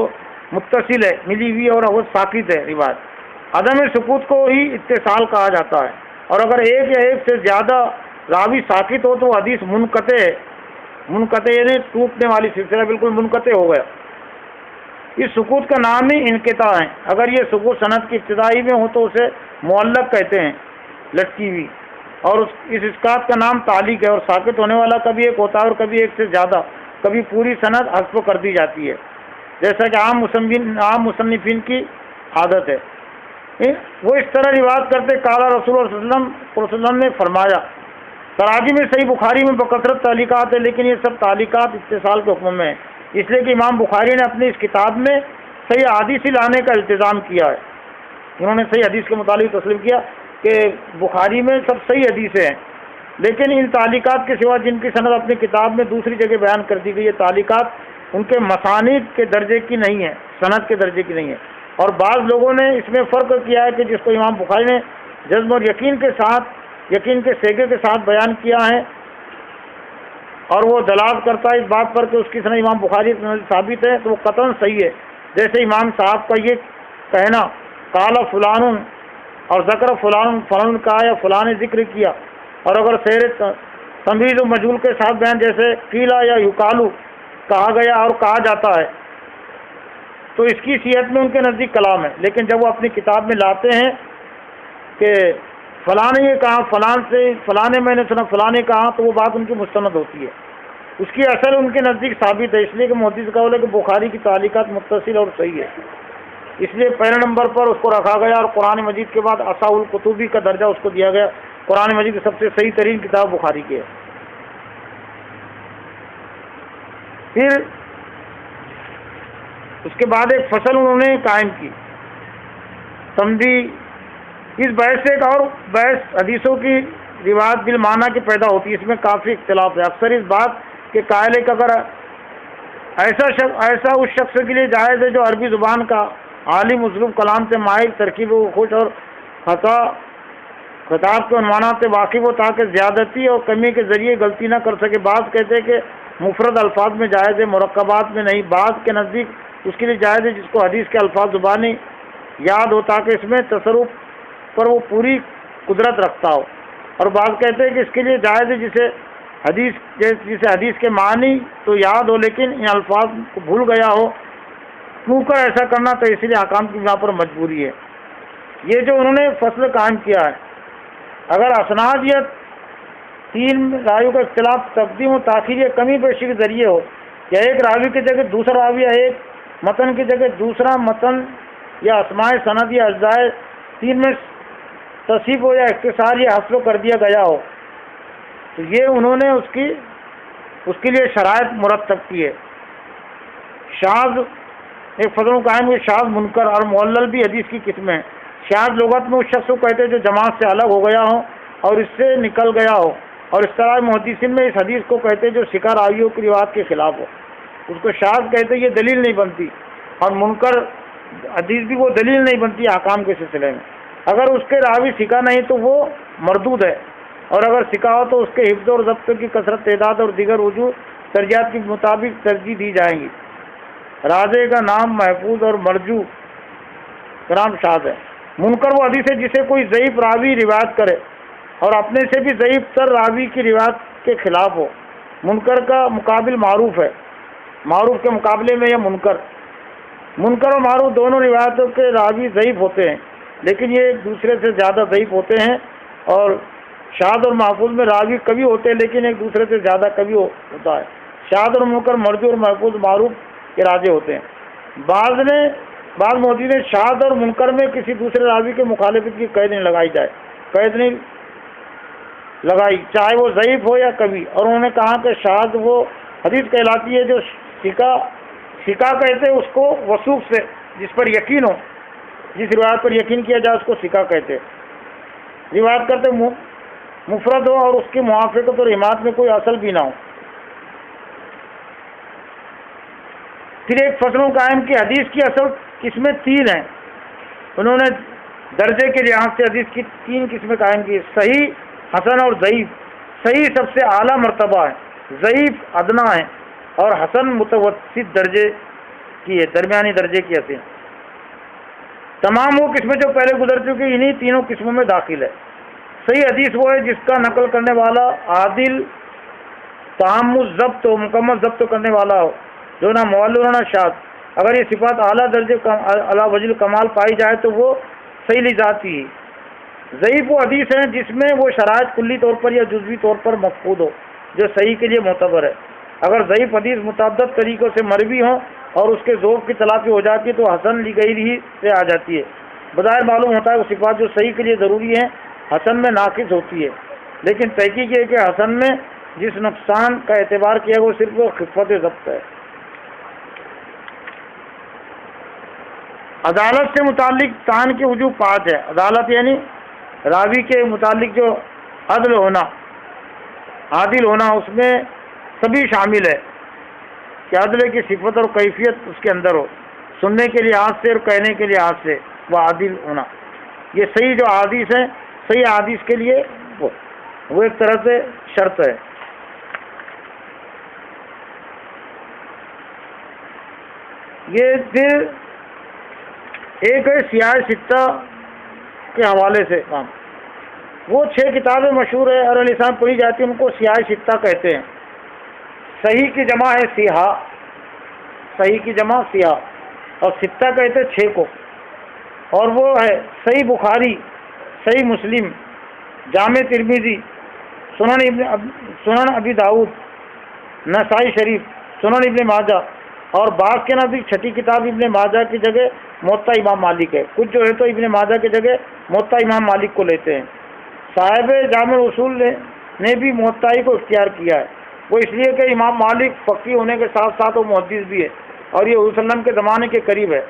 متصل ہے، ملی ہوئی، اور وہ ساکت ہے روایت۔ عدم سکوت کو ہی اتصال کہا جاتا ہے، اور اگر ایک یا ایک سے زیادہ راوی ساکت ہو تو وہ حدیث منقطع ہے، منقطع یعنی ٹوٹنے والی سلسلہ بالکل منقطع ہو گیا۔ اس سکوت کا نام ہی انقطاع ہے۔ اگر یہ سکوت سند کی ابتدائی میں ہو تو اسے معلق کہتے ہیں، لٹکی ہوئی، اور اس اسقاط کا نام تعلیق ہے، اور ساکت ہونے والا کبھی ایک ہوتا ہے اور کبھی ایک سے زیادہ، کبھی پوری سند حذف کر دی جاتی ہے، جیسا کہ عام مصنفین کی عادت ہے۔ وہ اس طرح روایت کرتے قال رسول اللہ صلی اللہ علیہ وسلم نے فرمایا۔ تراجم میں صحیح بخاری میں بکثرت تعلیقات ہے، لیکن یہ سب تعلیقات اتصال کے حکم میں ہیں، اس لیے کہ امام بخاری نے اپنی اس کتاب میں صحیح حدیث لانے کا التزام کیا ہے۔ انہوں نے صحیح حدیث کے متعلق تسلیم کیا کہ بخاری میں سب صحیح حدیثیں ہیں، لیکن ان تعلیقات کے سوا جن کی سند اپنی کتاب میں دوسری جگہ بیان کر دی گئی، یہ تعلیقات ان کے مسانید کے درجے کی نہیں ہے، سند کے درجے کی نہیں ہے۔ اور بعض لوگوں نے اس میں فرق کیا ہے کہ جس کو امام بخاری نے جزم اور یقین کے سیگے کے ساتھ بیان کیا ہے، اور وہ دلالت کرتا ہے اس بات پر کہ اس کی سند امام بخاری ثابت ہے، تو وہ قطعاً صحیح ہے۔ جیسے امام صاحب کا یہ کہنا قال فلان اور ذکر فلان کہا یا فلاں نے ذکر کیا، اور اگر سیر تمریز و مجہول کے ساتھ بیان جیسے قیلا یا یقالو کہا گیا اور کہا جاتا ہے، تو اس کی صحت میں ان کے نزدیک کلام ہے، لیکن جب وہ اپنی کتاب میں لاتے ہیں کہ فلاں نے یہ کہا، فلاں نے میں نے سنا فلاں نے کہا، تو وہ بات ان کی مستند ہوتی ہے، اس کی اصل ان کے نزدیک ثابت ہے، اس لیے کہ محدث کا قول ہے کہ بخاری کی تعلیقات متصل اور صحیح ہے، اس لیے پہلے نمبر پر اس کو رکھا گیا، اور قرآن مجید کے بعد اصح الکتبی کا درجہ اس کو دیا گیا۔ قرآن مجید کی سب سے صحیح ترین کتاب بخاری کی ہے۔ پھر اس کے بعد ایک فصل انہوں نے قائم کی، اس بحث سے ایک اور بحث حدیثوں کی روایت بالمعنی کی پیدا ہوتی ہے، اس میں کافی اختلاف ہے۔ اکثر اس بات کے قائل ہے کہ اگر ایسا اس شخص کے لیے جائز ہے جو عربی زبان کا عالم، اسلوب کلام سے ماہر، ترکیب و خوش اور خطاب کے عنوانات سے واقف ہو تاکہ زیادتی اور کمی کے ذریعے غلطی نہ کر سکے۔ بعض کہتے ہیں کہ مفرد الفاظ میں جائز ہے، مرکبات میں نہیں۔ بعض کے نزدیک اس کے لیے جائز ہے جس کو حدیث کے الفاظ زبانی یاد ہو تاکہ اس میں تصرف پر وہ پوری قدرت رکھتا ہو، اور بعض کہتے ہیں کہ اس کے لیے جائز ہے جسے حدیث کے معنی تو یاد ہو لیکن ان الفاظ کو بھول گیا ہو، کیوں کر ایسا کرنا تو اس لیے احکام کی بنا پر مجبوری ہے۔ یہ جو انہوں نے فصل قائم کیا ہے، اگر اسناد یا تین راویوں کا اختلاف تقدیم و تاخیر یا کمی بیشی کے ذریعے ہو، یا ایک راوی کی جگہ دوسرا راوی یا ایک متن کی جگہ دوسرا متن یا اسماء سند یا اجزائے تین میں تصحیف ہو یا اختصار یا حذف کر دیا گیا ہو، تو یہ انہوں نے اس کے لیے شرائط مرتب کی ہے۔ شاذ ایک فضل قائم ہوئی، شاذ منکر اور معلل بھی حدیث کی قسمیں ہیں۔ شاذ لغت میں اس شخص کو کہتے ہیں جو جماعت سے الگ ہو گیا ہو اور اس سے نکل گیا ہو، اور اس طرح محدثین میں اس حدیث کو کہتے ہیں جو سکہ راویوں کی روایت کے خلاف ہو، اس کو شاذ کہتے ہیں۔ یہ دلیل نہیں بنتی، اور منکر حدیث بھی وہ دلیل نہیں بنتی احکام کے سلسلے میں۔ اگر اس کے راوی سکہ نہیں تو وہ مردود ہے، اور اگر سکہ ہو تو اس کے حفظ اور ضبط کی کثرت، تعداد اور دیگر وجوہ ترجیحات کے مطابق ترجیح دی جائیں گی۔ راوی کا نام محفوظ اور مرجو کرام شاذ ہے۔ منکر وہ حدیث ہے جسے کوئی ضعیف راوی روایت کرے اور اپنے سے بھی ضعیف تر راوی کی روایت کے خلاف ہو۔ منکر کا مقابل معروف ہے، معروف کے مقابلے میں یہ منکر اور معروف دونوں روایتوں کے راوی ضعیف ہوتے ہیں، لیکن یہ ایک دوسرے سے زیادہ ضعیف ہوتے ہیں، اور شاذ اور محفوظ میں راوی کبھی ہوتے ہیں لیکن ایک دوسرے سے زیادہ کبھی ہوتا ہے۔ شاذ اور منکر مرجو اور محفوظ معروف کے راجے ہوتے ہیں۔ بعض موجود نے شاذ اور منکر میں کسی دوسرے راوی کے مخالفت کی قید نہیں لگائی چاہے وہ ضعیف ہو یا کبھی، اور انہوں نے کہا کہ شاذ وہ حدیث کہلاتی ہے جو ثقہ کہتے ہیں اس کو، وثوق سے جس پر یقین ہو، جس روایت پر یقین کیا جائے اس کو ثقہ کہتے ہیں۔ روایت کرتے مفرد ہو اور اس کی موافقت اور حمایت میں کوئی اصل بھی نہ ہو۔ پھر ایک فصل قائم کی حدیث کی اصل قسمیں 3 ہیں۔ انہوں نے درجے کے لحاظ سے حدیث کی 3 قسمیں قائم کی: صحیح، حسن اور ضعیف۔ صحیح سب سے اعلیٰ مرتبہ ہے، ضعیف ادنا ہے، اور حسن متوسط درجے کی ہے، درمیانی درجے کی ہے۔ تمام وہ قسمیں جو پہلے گزر چکی انہی تینوں قسموں میں داخل ہے۔ صحیح حدیث وہ ہے جس کا نقل کرنے والا عادل، تام الضبط ہو، مکمل ضبط کرنے والا ہو، جو نہ معلل نہ شاذ۔ اگر یہ صفات اعلیٰ درجے اعلیٰ وجہ کمال پائی جائے تو وہ صحیح لی جاتی ہے۔ ضعیف وہ حدیث ہیں جس میں وہ شرائط کلی طور پر یا جزوی طور پر مفقود ہو جو صحیح کے لیے معتبر ہے۔ اگر ضعیف حدیث متعدد طریقوں سے مروی ہوں اور اس کے ذوق کی تلافی ہو جاتی ہے تو حسن لی گئی ہی سے آ جاتی ہے۔ بظاہر معلوم ہوتا ہے وہ صفات جو صحیح کے لیے ضروری ہیں حسن میں ناقص ہوتی ہے، لیکن تحقیق یہ کہ حسن میں جس نقصان کا اعتبار کیا وہ صرف خفت ضبط ہے۔ عدالت سے متعلق تعین کے وجوہ 5 ہے۔ عدالت یعنی راوی کے متعلق جو عدل ہونا، عادل ہونا، اس میں سبھی شامل ہے کہ عدل کی صفت اور کیفیت اس کے اندر ہو، سننے کے لحاظ سے اور کہنے کے لحاظ سے وہ عادل ہونا۔ یہ صحیح جو حدیث ہے، صحیح حدیث کے لیے وہ ایک طرح سے شرط ہے۔ یہ پھر ایک ہے سیاہ ستہ کے حوالے سے کام۔ وہ 6 کتابیں مشہور ہے اور لسان پڑھی جاتی ہیں، ان کو سیاہ ستہ کہتے ہیں۔ صحیح کی جمع ہے سیاہ، صحیح کی جمع سیاہ، اور ستہ کہتے ہیں 6 کو، اور وہ ہے صحیح بخاری، صحیح مسلم، جامع ترمذی، سنن ابی داؤد، نسائی شریف، سنن ابن ماجہ، اور بعض کے نزدیک چھٹی کتاب ابن ماجہ کی جگہ موطا امام مالک ہے۔ کچھ جو ہے تو ابن ماجہ کی جگہ موطا امام مالک کو لیتے ہیں۔ صاحب جامع اصول نے بھی موطائی کو اختیار کیا ہے، وہ اس لیے کہ امام مالک فقیہ ہونے کے ساتھ ساتھ وہ محدث بھی ہے اور یہ حضور صلی اللہ علیہ وسلم کے زمانے کے قریب ہے،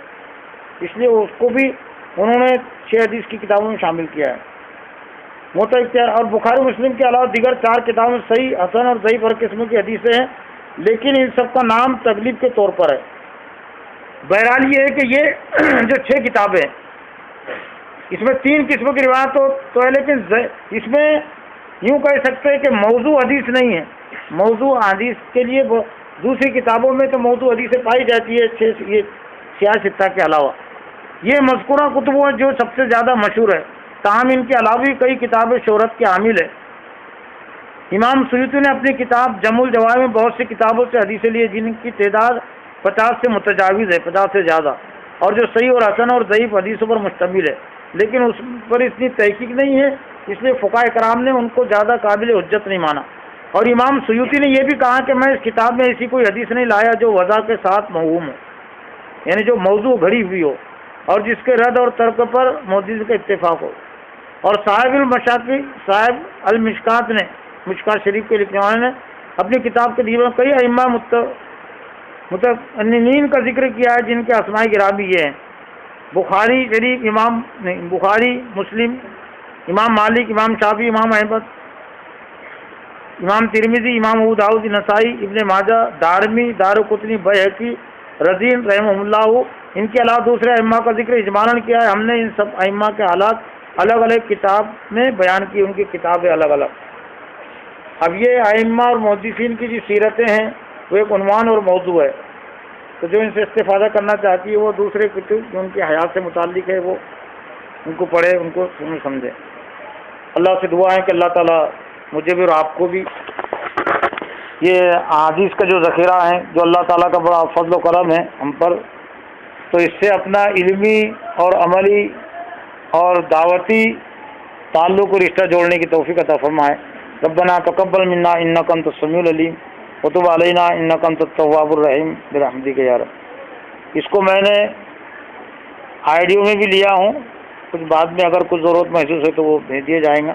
اس لیے اس کو بھی انہوں نے 6 حدیث کی کتابوں میں شامل کیا ہے۔ موطا اختیار، اور بخاری مسلم کے علاوہ دیگر 4 کتابوں میں صحیح، حسن اور ضعیف ہر قسم کی حدیثیں ہیں، لیکن ان سب کا نام تغلیب کے طور پر ہے۔ بہرحال یہ ہے کہ یہ جو 6 کتابیں ہیں اس میں 3 قسموں کی روایت تو ہے، لیکن اس میں یوں کہہ سکتے ہیں کہ موضوع حدیث نہیں ہے۔ موضوع حدیث کے لیے دوسری کتابوں میں تو موضوع حدیثیں پائی جاتی ہے، یہ سیاہ ستہ کے علاوہ۔ یہ مذکورہ کتب ہیں جو سب سے زیادہ مشہور ہے، تاہم ان کے علاوہ بھی کئی کتابیں شہرت کے حامل ہیں۔ امام سیوطی نے اپنی کتاب جمع الجوامع میں بہت سی کتابوں سے حدیثیں لی جن کی تعداد 50 سے متجاوز ہے، 50 سے زیادہ، اور جو صحیح اور حسن اور ضعیف حدیثوں پر مشتمل ہے، لیکن اس پر اتنی تحقیق نہیں ہے، اس لیے فقہاء کرام نے ان کو زیادہ قابل حجت نہیں مانا۔ اور امام سیوطی نے یہ بھی کہا کہ میں اس کتاب میں ایسی کوئی حدیث نہیں لایا جو وضع کے ساتھ موہوم ہو، یعنی جو موضوع گھڑی ہوئی ہو اور جس کے رد اور ترک پر محدث کا اتفاق ہو۔ اور صاحب المشکات نے، مشکات شریف کے لکھنے والے نے اپنی کتاب کے دیوان کئی ائمہ متعنین کا ذکر کیا ہے جن کے اسماء گرامی یہ ہیں: بخاری شریف، بخاری، مسلم، امام مالک، امام شافعی، امام احمد، امام ترمذی، امام ابو داؤد، نسائی، ابن ماجہ، دارمی، دارقطنی، بیہقی، رزین رحمہ اللہ۔ ان کے علاوہ دوسرے ائمہ کا ذکر اجمالاً کیا ہے۔ ہم نے ان سب ائمہ کے حالات الگ الگ کتاب میں بیان کی، ان کی کتابیں الگ الگ۔ اب یہ ائمہ اور محدثین کی جو سیرتیں ہیں وہ ایک عنوان اور موضوع ہے، تو جو ان سے استفادہ کرنا چاہتی ہے وہ دوسرے کتب جو ان کی حیات سے متعلق ہے وہ ان کو پڑھے، ان کو سمجھے۔ اللہ سے دعا ہے کہ اللہ تعالیٰ مجھے بھی اور آپ کو بھی یہ احادیث کا جو ذخیرہ ہے، جو اللہ تعالیٰ کا بڑا فضل و کرم ہے ہم پر، تو اس سے اپنا علمی اور عملی اور دعوتی تعلق اور رشتہ جوڑنے کی توفیق عطا فرمائے۔ ربنا تقبل منا انک انت السمیع العلیم وتب علینا انک انت التواب الرحیم برحمتک یا رب۔ اس کو میں نے آڈیو میں بھی لیا ہوں، کچھ بعد میں اگر کچھ ضرورت محسوس ہے تو وہ بھیج دیا جائے گا۔